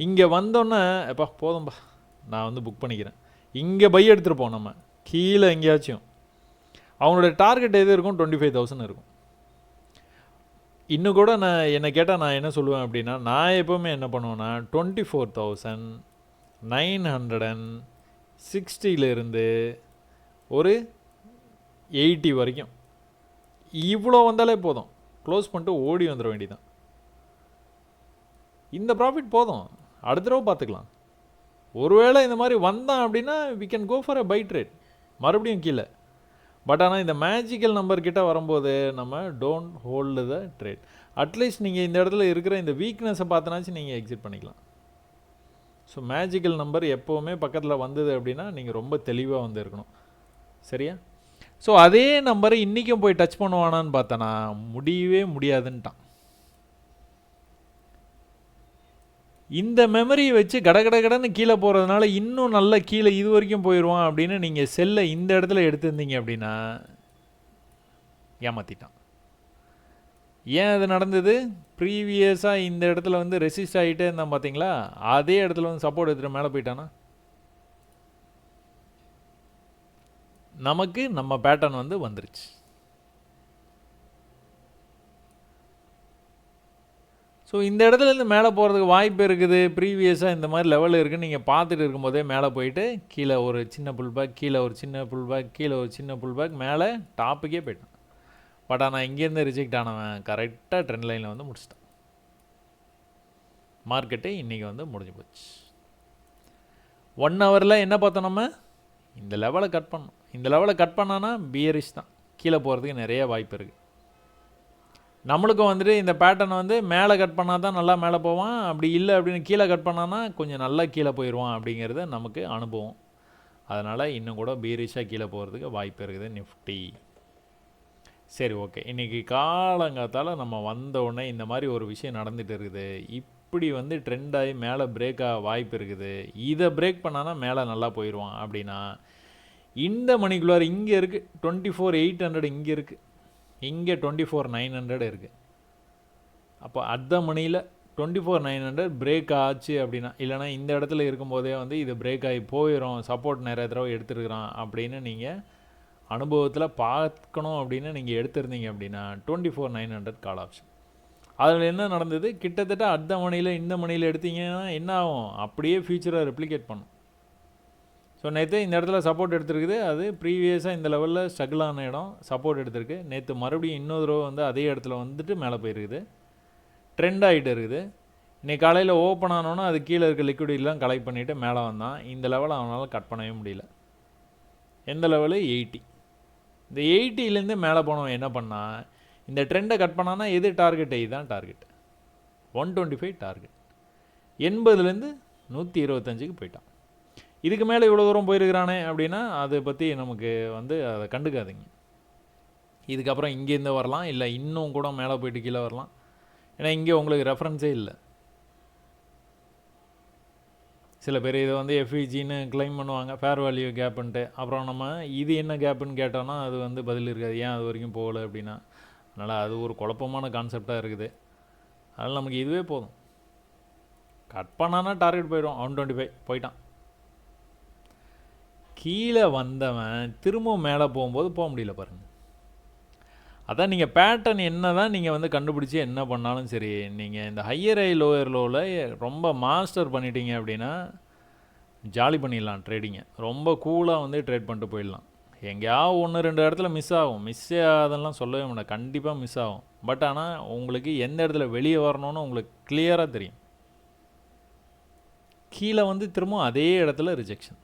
இங்கே வந்தோன்னே எப்பா போதும்பா நான் வந்து புக் பண்ணிக்கிறேன், இங்கே பை எடுத்துருப்போம். நம்ம கீழே எங்கேயாச்சும் அவங்களோட டார்கெட் எது இருக்கும்? 25,000 இருக்கும். இன்னும் கூட என்னை கேட்டால் நான் என்ன சொல்லுவேன் அப்படின்னா, நான் எப்போவுமே என்ன பண்ணுவேன்னா 24,960 ஒரு 80 வரைக்கும் இவ்வளோ வந்தாலே போதும், க்ளோஸ் பண்ணிட்டு ஓடி வந்துட வேண்டியதான். இந்த ப்ராஃபிட் போதும், அடுத்த தடவை பார்த்துக்கலாம். ஒருவேளை இந்த மாதிரி வந்தான் அப்படின்னா we can go for a buy trade, மறுபடியும் கீழே. பட் ஆனால் இந்த மேஜிக்கல் நம்பர் கிட்ட வரும்போது நம்ம don't hold the trade. At least நீங்கள் இந்த இடத்துல இருக்கிற இந்த வீக்னஸை பார்த்தனாச்சும் நீங்கள் எக்ஸிட் பண்ணிக்கலாம். ஸோ மேஜிக்கல் நம்பர் எப்போவுமே பக்கத்தில் வந்தது அப்படின்னா நீங்கள் ரொம்ப தெளிவாக வந்து இருக்கணும். சரியா? ஸோ அதே நம்பரை இன்றைக்கும் போய் டச் பண்ணுவானான்னு பார்த்தனா முடியவே முடியாதுன்ட்டான். இந்த மெமரியை வச்சு கடன்னு கீழே போகிறதுனால இன்னும் நல்லா கீழே இது வரைக்கும் போயிடுவான் அப்படின்னு நீங்கள் செல்லை இந்த இடத்துல எடுத்திருந்தீங்க அப்படின்னா ஏமாற்றிட்டான். ஏன் அது நடந்தது? ப்ரீவியஸாக இந்த இடத்துல வந்து ரெசிஸ்ட் ஆகிட்டே இருந்தான் பார்த்தீங்களா, அதே இடத்துல வந்து சப்போர்ட் எடுத்துகிட்டு மேலே போயிட்டானா நமக்கு நம்ம பேட்டர்ன் வந்து வந்துருச்சு. ஸோ இந்த இடத்துலேருந்து மேலே போகிறதுக்கு வாய்ப்பு இருக்குது. ப்ரீவியஸாக இந்த மாதிரி லெவலில் இருக்குதுன்னு நீங்கள் பார்த்துட்டு இருக்கும்போதே மேலே போயிட்டு கீழே ஒரு சின்ன புல் பேக், கீழே ஒரு சின்ன புல் பேக், கீழே ஒரு சின்ன புல் பேக், மேலே டாப்புக்கே போயிட்டான். பட் ஆனால் இங்கேருந்து ரிஜெக்ட் ஆனவன் கரெக்டாக ட்ரெண்ட் லைனில் வந்து முடிச்சிட்டான். மார்க்கெட்டு இன்றைக்கி வந்து முடிஞ்சு போச்சு. 1 ஹவரில் என்ன பார்த்தோம்? நம்ம இந்த லெவலை கட் பண்ணோம். இந்த லெவலை கட் பண்ணான்னா பியரிஷ் தான், கீழே போகிறதுக்கு நிறைய வாய்ப்பு இருக்குது. நம்மளுக்கும் வந்துட்டு இந்த பேட்டர்னை வந்து மேலே கட் பண்ணால் தான் நல்லா மேலே போவான், அப்படி இல்லை அப்படின்னு கீழே கட் பண்ணான்னா கொஞ்சம் நல்லா கீழே போயிடுவான் அப்படிங்கிறது நமக்கு அனுபவம். அதனால் இன்னும் கூட பீரிஷாக கீழே போகிறதுக்கு வாய்ப்பு இருக்குது நிஃப்டி. சரி, ஓகே. இன்றைக்கி காலங்காத்தால் நம்ம வந்த உடனே இந்த மாதிரி ஒரு விஷயம் நடந்துகிட்டு இருக்குது. இப்படி வந்து ட்ரெண்ட் ஆகி மேலே பிரேக் ஆக வாய்ப்பு இருக்குது. இதை பிரேக் பண்ணானா மேலே நல்லா போயிடுவான் அப்படின்னா இந்த மணிக்குள்ளார் இங்கே இருக்குது 24,800, இங்கே இருக்குது, இங்கே 24,900 இருக்குது. அப்போ அர்த்த மணியில் 24,900 பிரேக் ஆச்சு அப்படின்னா, இல்லைனா இந்த இடத்துல இருக்கும்போதே வந்து இது பிரேக் ஆகி போயிடும், சப்போர்ட் நிறைய தடவை எடுத்துருக்குறான் அப்படின்னு நீங்கள் அனுபவத்தில் பார்க்கணும் அப்படின்னு நீங்கள் எடுத்திருந்தீங்க அப்படின்னா 24,900 கால் ஆப்ஷன். அதில் என்ன நடந்தது? கிட்டத்தட்ட அர்த்த மணியில் இந்த மணியில் எடுத்தீங்கன்னா என்ன ஆகும்? அப்படியே ஃபியூச்சரை ரெப்ளிகேட் பண்ணும். ஸோ நேற்று இந்த இடத்துல சப்போர்ட் எடுத்துருக்குது. அது ப்ரீவியஸாக இந்த லெவலில் ஸ்ட்ரகிள் ஆன இடம் சப்போர்ட் எடுத்திருக்கு. நேற்று மறுபடியும் இன்னொரு தடவை வந்து அதே இடத்துல வந்துட்டு மேலே போயிருக்குது, ட்ரெண்ட் ஆகிட்டு இருக்குது. இன்றைக்கி காலையில் ஓப்பன் ஆனோன்னா அது கீழே இருக்க லிக்விடிலாம் கலெக்ட் பண்ணிவிட்டு மேலே வந்தான். இந்த லெவலை அவனால் கட் பண்ணவே முடியல. எந்த லெவலு? 80. இந்த 80லேருந்து மேலே போனவன் என்ன பண்ணால் இந்த ட்ரெண்டை கட் பண்ணான்னா எது டார்கெட்? இதுதான் டார்கெட், 125 டார்கெட். 80லேருந்து 125க்கு போயிட்டான். இதுக்கு மேலே இவ்வளோ தூரம் போயிருக்கிறானே அப்படின்னா அதை பற்றி நமக்கு வந்து அதை கண்டுக்காதீங்க. இதுக்கப்புறம் இங்கேருந்து வரலாம், இல்லை இன்னும் கூட மேலே போயிட்டு கீழே வரலாம். ஏன்னா இங்கே உங்களுக்கு ரெஃபரன்ஸே இல்லை. சில பேர் இதை வந்து எஃப்இஜின்னு கிளைம் பண்ணுவாங்க, ஃபேர் வேல்யூ கேப்புன்ட்டு. அப்புறம் நம்ம இது என்ன கேப்புன்னு கேட்டோன்னா அது வந்து பதில் இருக்காது, ஏன் அது வரைக்கும் போகலை அப்படின்னா. அதனால் அது ஒரு குழப்பமான கான்செப்டாக இருக்குது. அதனால் நமக்கு இதுவே போதும். கட் பண்ணானா டார்கெட் போயிடும், 125 போயிட்டான். கீழே வந்தவன் திரும்பவும் மேலே போகும்போது போக முடியல பாருங்கள். அதான் நீங்கள் பேட்டர்ன் என்ன தான் நீங்கள் வந்து கண்டுபிடிச்சி என்ன பண்ணாலும் சரி, நீங்கள் இந்த ஹையர் ஹை லோயர் லோவில் ரொம்ப மாஸ்டர் பண்ணிட்டீங்க அப்படின்னா ஜாலி பண்ணிடலாம் ட்ரேடிங்கை. ரொம்ப கூலாக வந்து ட்ரேட் பண்ணிட்டு போயிடலாம். எங்கேயாவது 1-2 இடத்துல மிஸ் ஆகும், மிஸ் ஆகாதெல்லாம் சொல்லவே மாட்டேன், கண்டிப்பாக மிஸ் ஆகும். பட் ஆனால் உங்களுக்கு எந்த இடத்துல வெளியே வரணும்னு உங்களுக்கு கிளியராக தெரியும். கீழே வந்து திரும்ப அதே இடத்துல ரிஜெக்ஷன்,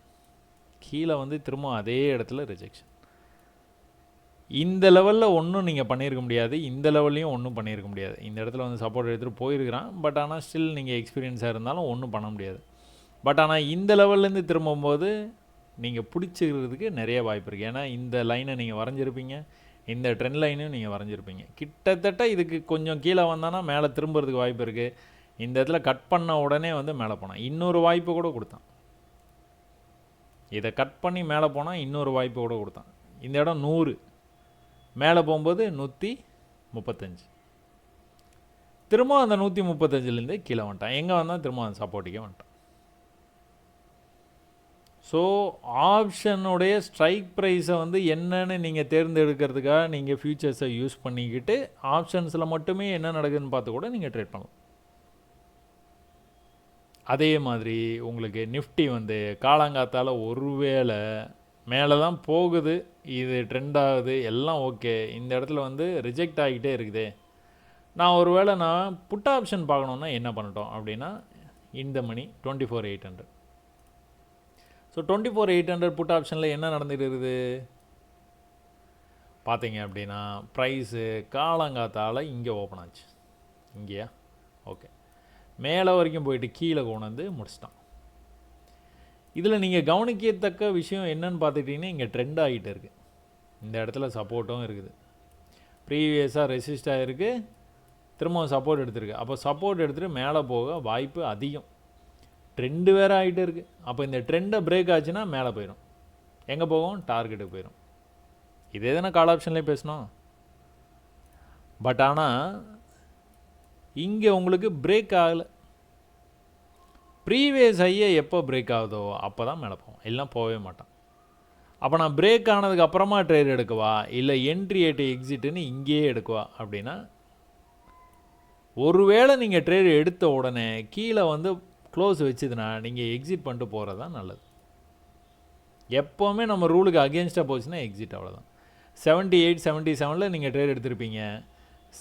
கீழே வந்து திரும்ப அதே இடத்துல ரிஜெக்ஷன். இந்த லெவலில் ஒன்றும் நீங்கள் பண்ணியிருக்க முடியாது, இந்த லெவல்லையும் ஒன்றும் பண்ணியிருக்க முடியாது. இந்த இடத்துல வந்து சப்போர்ட் எடுத்துகிட்டு போயிருக்கிறான். பட் ஆனால் ஸ்டில் நீங்கள் எக்ஸ்பீரியன்ஸாக இருந்தாலும் ஒன்றும் பண்ண முடியாது. பட் ஆனால் இந்த லெவல்லேருந்து திரும்பும்போது நீங்கள் பிடிச்சிக்கிறதுக்கு நிறைய வாய்ப்பு இருக்குது. ஏன்னா இந்த லைனை நீங்கள் வரைஞ்சிருப்பீங்க, இந்த ட்ரெண்ட் லைனையும் நீங்கள் வரைஞ்சிருப்பீங்க. கிட்டத்தட்ட இதுக்கு கொஞ்சம் கீழே வந்தானா மேலே திரும்புறதுக்கு வாய்ப்பு இருக்குது. இந்த இடத்துல கட் பண்ண உடனே வந்து மேலே போனான். இன்னொரு வாய்ப்பு கூட கொடுத்தான். இதை கட் பண்ணி மேலே போனால் இன்னொரு வாய்ப்பு கூட கொடுத்தான். இந்த இடம் 100, மேலே போகும்போது 135. திரும்ப அந்த 135லேருந்து கீழே வந்துட்டான். எங்கே வந்தால் திரும்ப அந்த சப்போர்ட்டுக்கே வந்துட்டான். ஸோ ஆப்ஷனுடைய ஸ்ட்ரைக் ப்ரைஸை வந்து என்னன்னு நீங்கள் தேர்ந்தெடுக்கிறதுக்காக நீங்கள் ஃபியூச்சர்ஸை யூஸ் பண்ணிக்கிட்டு ஆப்ஷன்ஸில் மட்டுமே என்ன நடக்குதுன்னு பார்த்து கூட நீங்கள் ட்ரேட் பண்ணலாம். அதே மாதிரி உங்களுக்கு நிஃப்டி வந்து காலாங்காத்தால் ஒருவேளை மேலே தான் போகுது, இது ட்ரெண்ட் ஆகுது, எல்லாம் ஓகே, இந்த இடத்துல வந்து ரிஜெக்ட் ஆகிட்டே இருக்குது, நான் ஒருவேளை நான் புட் ஆப்ஷன் பார்க்கணுன்னா என்ன பண்ணட்டும் அப்படின்னா இந்த மணி 24,800. ஸோ 24,800 புட் ஆப்ஷனில் என்ன நடந்துகிட்டு இருக்குது பார்த்தீங்க அப்படின்னா ப்ரைஸு காலங்காத்தால் இங்கே ஓப்பன் ஆச்சு. இங்கேயா ஓகே, மேலே வரைக்கும் போயிட்டு கீழே கொண்டு வந்து முடிச்சிட்டான். இதில் நீங்கள் கவனிக்கத்தக்க விஷயம் என்னன்னு பார்த்துட்டிங்கன்னா இங்கே ட்ரெண்ட் ஆகிட்டு இருக்குது. இந்த இடத்துல சப்போர்ட்டும் இருக்குது, ப்ரீவியஸாக ரெசிஸ்ட் ஆகிருக்கு, திரும்பவும் சப்போர்ட் எடுத்திருக்கு. அப்போ சப்போர்ட் எடுத்துகிட்டு மேலே போக வாய்ப்பு அதிகம். ட்ரெண்டு வேறு ஆகிட்டே இருக்குது. அப்போ இந்த ட்ரெண்டை பிரேக் ஆச்சுன்னா மேலே போயிடும். எங்கே போகும்? டார்கெட்டுக்கு போயிடும். இதே தானே கால் ஆப்ஷன்லேயே பேசணும். பட் ஆனால் இங்கே உங்களுக்கு பிரேக் ஆகலை. ப்ரீவியஸ் ஹையை எப்போ பிரேக் ஆகுதோ அப்போ தான் மேலே போகும், இல்லைனா போகவே மாட்டான். அப்போ நான் பிரேக் ஆனதுக்கு அப்புறமா ட்ரேட் எடுக்கவா இல்லை என்ட்ரி ஏட்டு எக்ஸிட்டுன்னு இங்கேயே எடுக்கவா அப்படின்னா, ஒருவேளை நீங்கள் ட்ரேட் எடுத்த உடனே கீழே வந்து க்ளோஸ் வச்சுதுன்னா நீங்கள் எக்ஸிட் பண்ணிட்டு போகிறது தான் நல்லது. எப்போவுமே நம்ம ரூலுக்கு அகேன்ஸ்டாக போச்சுன்னா எக்ஸிட், அவ்வளோதான். 78, 77 நீங்கள் ட்ரேட் எடுத்திருப்பீங்க,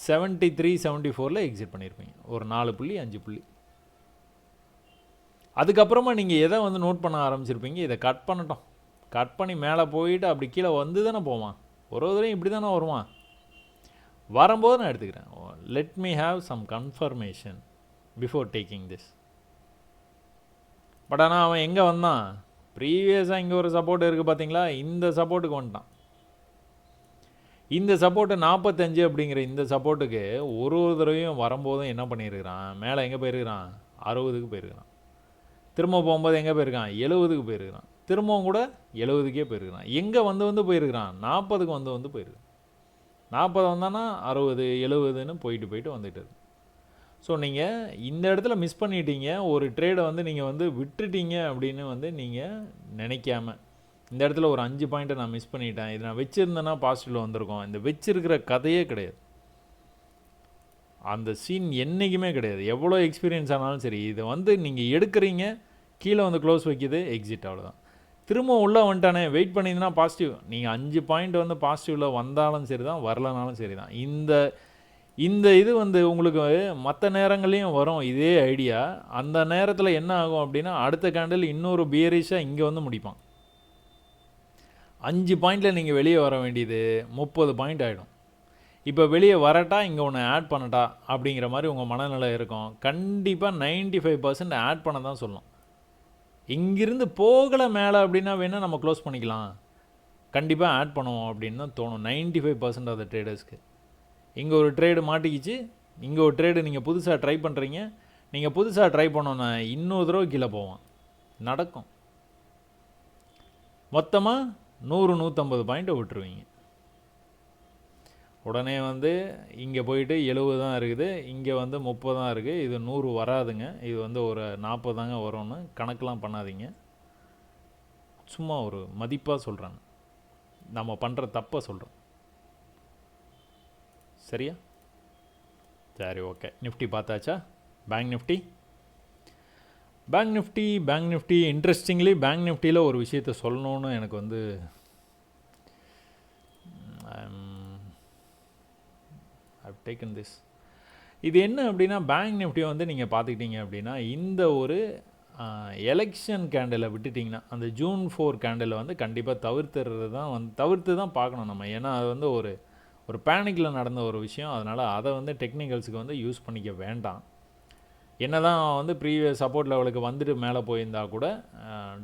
73, 74 எக்ஸிட் பண்ணியிருப்பீங்க. ஒரு 4 புள்ளி 5 புள்ளி. அதுக்கப்புறமா நீங்கள் எதை வந்து நோட் பண்ண ஆரம்பிச்சிருப்பீங்க, இதை கட் பண்ணட்டும், கட் பண்ணி மேலே போயிட்டு அப்படி கீழே வந்து தானே போவான். ஒரு தடவையும் இப்படி தானே வருவான். வரும்போது நான் எடுத்துக்கிறேன். Let me have some confirmation before taking this. But ஆனால் அவன் எங்கே வந்தான்? ப்ரீவியஸாக இங்கே ஒரு சப்போர்ட் இருக்குது பார்த்தீங்களா, இந்த சப்போர்ட்டுக்கு வந்துட்டான். இந்த சப்போர்ட்டு 45 அப்படிங்கிற இந்த சப்போர்ட்டுக்கு ஒரு தடவையும் வரும்போதும் என்ன பண்ணியிருக்கிறான், மேலே எங்கே போயிருக்கிறான்? 60க்கு போயிருக்கிறான். திரும்ப போகும்போது எங்கே போயிருக்கான்? 70க்கு போயிருக்கிறான். திரும்பவும் கூட 70க்கே போயிருக்கிறான். எங்கே வந்து போயிருக்கிறான்? 40க்கு வந்து போயிருக்கான். 40 வந்தானா 60, 70ன்னு போயிட்டு வந்துட்டு இருக்கு. ஸோ நீங்கள் இந்த இடத்துல மிஸ் பண்ணிட்டீங்க. ஒரு ட்ரேடை வந்து நீங்கள் வந்து விட்டுட்டீங்க அப்படின்னு வந்து நீங்கள் நினைக்காம, இந்த இடத்துல ஒரு 5 பாயிண்ட்டை நான் மிஸ் பண்ணிட்டேன், இது நான் வச்சுருந்தேன்னா பாசிட்டிவில் வந்திருக்கோம், இந்த வச்சிருக்கிற கதையே கிடையாது. அந்த சீன் என்றைக்குமே கிடையாது. எவ்வளோ எக்ஸ்பீரியன்ஸ் ஆனாலும் சரி, இதை வந்து நீங்கள் எடுக்கிறீங்க, கீழே வந்து க்ளோஸ் வைக்கிது, எக்ஸிட், அவ்வளோதான். திரும்ப உள்ளே வந்துட்டானே, வெயிட் பண்ணியிருந்தா பாசிட்டிவ். நீங்கள் 5 பாயிண்ட் வந்து பாசிட்டிவில் வந்தாலும் சரி தான், வரலனாலும் சரி தான். இந்த இது வந்து உங்களுக்கு மற்ற நேரங்களையும் வரும் இதே ஐடியா. அந்த நேரத்தில் என்ன ஆகும் அப்படின்னா, அடுத்த கேண்டில் இன்னொரு பியரிஷாக இங்கே வந்து முடிப்பான். 5 பாயிண்டில் நீங்கள் வெளியே வர வேண்டியது 30 பாயிண்ட் ஆகிடும். இப்போ வெளியே வரட்டா, இங்கே ஒன்று ஆட் பண்ணட்டா அப்படிங்கிற மாதிரி உங்கள் மனநிலை இருக்கும். கண்டிப்பாக 95% ஆட் பண்ண தான் சொல்லணும். இங்கிருந்து போகலை மேலே அப்படின்னா வேணால் நம்ம க்ளோஸ் பண்ணிக்கலாம், கண்டிப்பாக ஆட் பண்ணுவோம் அப்படின்னு தான் தோணும் 95% ஆஃப் த ட்ரேடர்ஸ்க்கு. இங்கே ஒரு ட்ரேடு மாட்டிக்கிச்சு, இங்கே ஒரு ட்ரேடு நீங்கள் புதுசாக ட்ரை பண்ணுறீங்க, நீங்கள் புதுசாக ட்ரை பண்ணோன்னா இன்னொரு தடவை கீழே போவான், நடக்கும். மொத்தமாக 100, 150 பாயிண்ட்டை விட்டுருவீங்க. உடனே வந்து இங்கே போயிட்டு 70 தான் இருக்குது, இங்கே வந்து 30 தான் இருக்குது, இது 100 வராதுங்க, இது வந்து ஒரு 40 தாங்க வரும்னு கணக்கெலாம் பண்ணாதீங்க. சும்மா ஒரு மதிப்பாக சொல்கிறேன், நம்ம பண்ணுற தப்பை சொல்கிறோம். சரியா? சரி, ஓகே. நிஃப்டி பார்த்தாச்சா? பேங்க் நிஃப்டி இன்ட்ரெஸ்டிங்லி பேங்க் நிஃப்டியில் ஒரு விஷயத்தை சொல்லணுன்னு எனக்கு வந்து ஐவ் டேக்கன் திஸ். இது என்ன அப்படின்னா, பேங்க் நிஃப்டியை வந்து நீங்கள் பார்த்துக்கிட்டீங்க அப்படின்னா, இந்த ஒரு எலெக்ஷன் கேண்டிலை விட்டுட்டிங்கன்னா, அந்த June 4 கேண்டிலை வந்து கண்டிப்பாக தவிர்த்து தான் பார்க்கணும் நம்ம. ஏன்னா அது வந்து ஒரு பேனிக்கில் நடந்த ஒரு விஷயம். அதனால் அதை வந்து டெக்னிக்கல்ஸுக்கு வந்து யூஸ் பண்ணிக்க வேண்டாம். என்ன தான் வந்து ப்ரீவியஸ் சப்போர்ட் லெவலுக்கு வந்துட்டு மேலே போயிருந்தால் கூட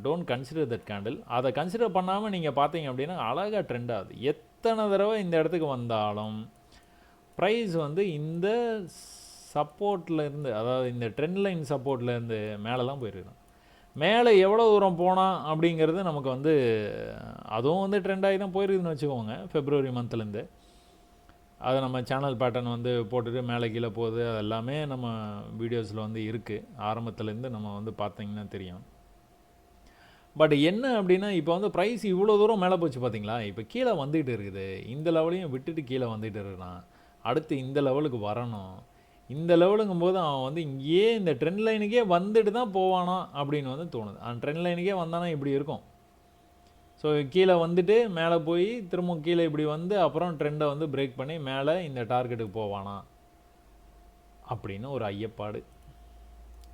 டோன்ட் கன்சிடர் தட் கேண்டில். அதை கன்சிடர் பண்ணாமல் நீங்கள் பார்த்தீங்க அப்படின்னா அழகாக ட்ரெண்ட் ஆகுது. எத்தனை தடவை இந்த இடத்துக்கு வந்தாலும் ப்ரைஸ் வந்து இந்த சப்போர்ட்லேருந்து, அதாவது இந்த ட்ரெண்ட் லைன் சப்போர்ட்லேருந்து மேலே தான் போயிருக்கணும். மேலே எவ்வளோ தூரம் போனால் அப்படிங்கிறது நமக்கு வந்து அதுவும் வந்து ட்ரெண்ட் ஆகி தான் போயிருக்குதுன்னு வச்சுக்கோங்க. ஃபெப்ரவரி மந்த்லேருந்து அதை நம்ம சேனல் பேட்டர்ன் வந்து போட்டுட்டு மேலே கீழே போகுது, அது எல்லாமே நம்ம வீடியோஸில் வந்து இருக்குது. ஆரம்பத்துலேருந்து நம்ம வந்து பார்த்தீங்கன்னா தெரியும். பட் என்ன அப்படின்னா, இப்போ வந்து ப்ரைஸ் இவ்வளோ தூரம் மேலே போச்சு பார்த்தீங்களா, இப்போ கீழே வந்துகிட்டு இருக்குது. இந்த லெவலையும் விட்டுட்டு கீழே வந்துகிட்டு இருக்கிறான். அடுத்து இந்த லெவலுக்கு வரணும். இந்த லெவலுங்கும் போது அவன் வந்து இங்கேயே இந்த ட்ரெண்ட் லைனுக்கே வந்துட்டு தான் போவானா அப்படின்னு வந்து தோணுது. அந்த ட்ரெண்ட் லைனுக்கே வந்தானா இப்படி இருக்கும். ஸோ கீழே வந்துட்டு மேலே போய் திரும்ப கீழே இப்படி வந்து அப்புறம் ட்ரெண்டை வந்து பிரேக் பண்ணி மேலே இந்த டார்கெட்டுக்கு போவானா அப்படின்னு ஒரு ஐயப்பாடு.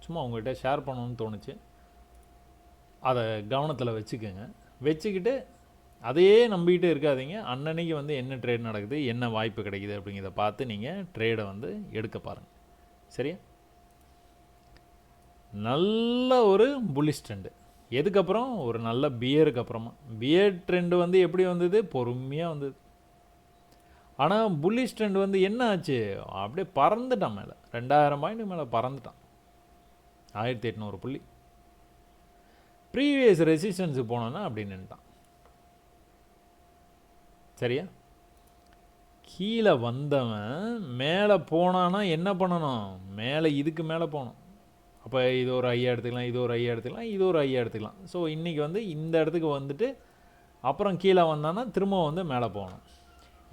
சும்மா உங்கள்கிட்ட ஷேர் பண்ணணும்னு தோணுச்சு. அதை கவனத்தில் வச்சுக்கோங்க. வச்சுக்கிட்டு அதையே நம்பிக்கிட்டு இருக்காதீங்க. அன்னன்னைக்கு வந்து என்ன ட்ரேட் நடக்குது, என்ன வாய்ப்பு கிடைக்குது அப்படிங்கிறத பார்த்து நீங்கள் ட்ரேடை வந்து எடுக்க பாருங்கள். சரியா? நல்ல ஒரு புல்லிஷ் ட்ரெண்டு. எதுக்கப்புறம்? ஒரு நல்ல பியருக்கு அப்புறமா. பியர் ட்ரெண்டு வந்து எப்படி வந்தது? பொறுமையாக வந்தது. ஆனால் புல்லிஷ் ட்ரெண்ட் வந்து என்ன ஆச்சு? அப்படியே பறந்துட்டான் மேலே. 2000 பாயிண்ட்டுக்கு மேலே பறந்துட்டான். 1800 புள்ளி. ப்ரீவியஸ் ரெசிஸ்டன்ஸுக்கு போனோன்னா அப்படி நின்ட்டான். சரியா? கீழே வந்தவன் மேலே போனான்னா என்ன பண்ணணும்? மேலே இதுக்கு மேலே போகணும். அப்போ இது ஒரு ஐயா எடுத்துக்கலாம், இது ஒரு ஐயா எடுத்துக்கலாம், இது ஒரு ஐயா எடுத்துக்கலாம். ஸோ இன்றைக்கி வந்து இந்த இடத்துக்கு வந்துட்டு அப்புறம் கீழே வந்தான்னா திரும்ப வந்து மேலே போகணும்.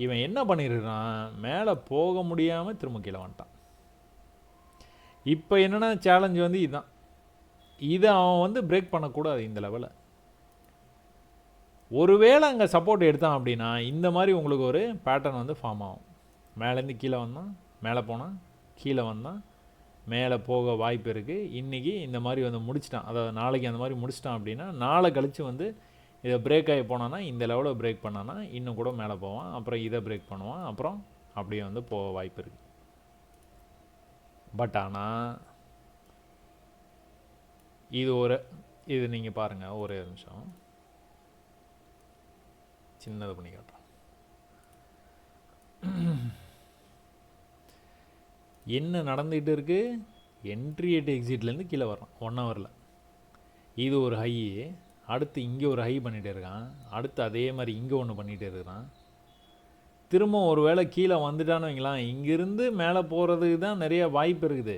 இவன் என்ன பண்ணியிருக்கான்? மேலே போக முடியாமல் திரும்ப கீழே வந்துட்டான். இப்போ என்னென்னா சேலஞ்சு வந்து இதுதான். இதை அவன் வந்து பிரேக் பண்ணக்கூடாது இந்த லெவலில். ஒருவேளை அங்கே சப்போர்ட் எடுத்தான் அப்படின்னா இந்த மாதிரி உங்களுக்கு ஒரு பேட்டர்ன் வந்து ஃபார்ம் ஆகும். மேலேருந்து கீழே வந்தான், மேலே போனால், கீழே வந்தான், மேலே போக வாய்ப்பு இருக்குது. இன்றைக்கி இந்த மாதிரி வந்து முடிச்சிட்டான். அதாவது நாளைக்கு அந்த மாதிரி முடிச்சிட்டான் அப்படின்னா நாளை கழித்து வந்து இதை பிரேக் ஆகி போனான்னா இந்த லெவலில் பிரேக் பண்ணான்னா இன்னும் கூட மேலே போவான். அப்புறம் இதை பிரேக் பண்ணுவான். அப்புறம் அப்படியே வந்து போக வாய்ப்பு இருக்குது. பட் ஆனால் இது நீங்கள் பாருங்கள், ஒரே நிமிஷம் சின்னது பண்ணி காட்டுறோம். என்ன நடந்துகிட்டு இருக்குது? என்ட்ரி எட்டு எக்ஸிட்லேருந்து கீழே வரோம் 1 ஹவரில். இது ஒரு ஹை. அடுத்து இங்கே ஒரு ஹை பண்ணிகிட்டே இருக்கான். அடுத்து அதே மாதிரி இங்கே ஒன்று பண்ணிகிட்டே இருக்கிறான். திரும்ப ஒரு வேளை கீழே வந்துட்டான்னு வைங்களாம், இங்கேருந்து மேலே போகிறதுக்கு தான் நிறைய வாய்ப்பு இருக்குது.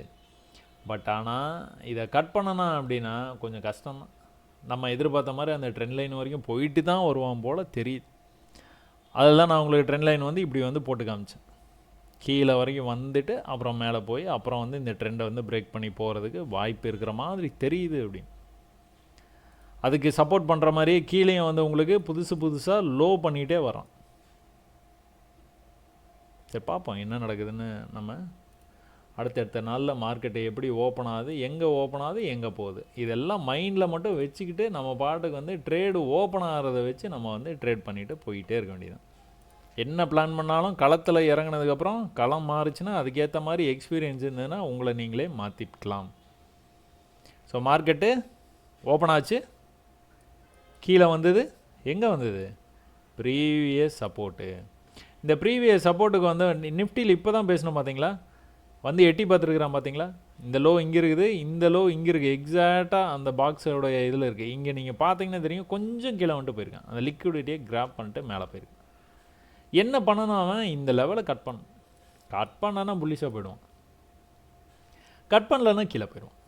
பட் ஆனால் இதை கட் பண்ணணும் அப்படின்னா கொஞ்சம் கஷ்டம்தான். நம்ம எதிர்பார்த்த மாதிரி அந்த ட்ரெண்ட் லைன் வரைக்கும் போயிட்டு தான் வருவான் போல் தெரியுது. அதெல்லாம் நான் உங்களுக்கு ட்ரெண்ட் லைன் வந்து இப்படி வந்து போட்டு காமிச்சேன். கீழே வரைக்கும் வந்துட்டு அப்புறம் மேலே போய் அப்புறம் வந்து இந்த ட்ரெண்டை வந்து பிரேக் பண்ணி போகிறதுக்கு வாய்ப்பு இருக்கிற மாதிரி தெரியுது அப்படின்னு. அதுக்கு சப்போர்ட் பண்ணுற மாதிரியே கீழேயும் வந்து உங்களுக்கு புதுசாக லோ பண்ணிகிட்டே வரோம். சரி, பார்ப்போம் என்ன நடக்குதுன்னு. நம்ம அடுத்தடுத்த நாளில் மார்க்கெட்டை எப்படி ஓப்பன் ஆகுது, எங்கே ஓப்பன் ஆகுது, எங்கே போகுது, இதெல்லாம் மைண்டில் மட்டும் வச்சுக்கிட்டு நம்ம பாட்டுக்கு வந்து ட்ரேடு ஓப்பன் ஆகிறத வச்சு நம்ம வந்து ட்ரேட் பண்ணிவிட்டு போயிட்டே இருக்க வேண்டியது. என்ன பிளான் பண்ணாலும் களத்தில் இறங்கினதுக்கப்புறம் களம் மாறுச்சுன்னா அதுக்கேற்ற மாதிரி எக்ஸ்பீரியன்ஸ் இருந்ததுன்னா உங்களை நீங்களே மாற்றிக்கலாம். ஸோ மார்க்கெட்டு ஓப்பன் ஆச்சு, கீழே வந்தது. எங்கே வந்தது? Previous support. இந்த ப்ரீவியஸ் சப்போர்ட்டுக்கு வந்து நிஃப்டியில் இப்போ தான் பேசணும் பார்த்தீங்களா, வந்து எட்டி பார்த்துருக்குறான் பார்த்தீங்களா. இந்த லோ இங்கே இருக்குது, இந்த லோ இங்கே இருக்குது. எக்ஸாக்டாக அந்த பாக்ஸோட இதில் இருக்குது. இங்கே நீங்கள் பார்த்தீங்கன்னா தெரியும், கொஞ்சம் கீழே வந்துட்டு போயிருக்கான். அந்த லிக்விடிட்டியை கிராப் பண்ணிட்டு மேலே போயிருக்கு. என்ன பண்ணணும்? அவன் இந்த லெவலை கட் பண்ணான்னா புல்லிஷாக போயிடுவான். கட் பண்ணலன்னா கீழே போயிடுவான்.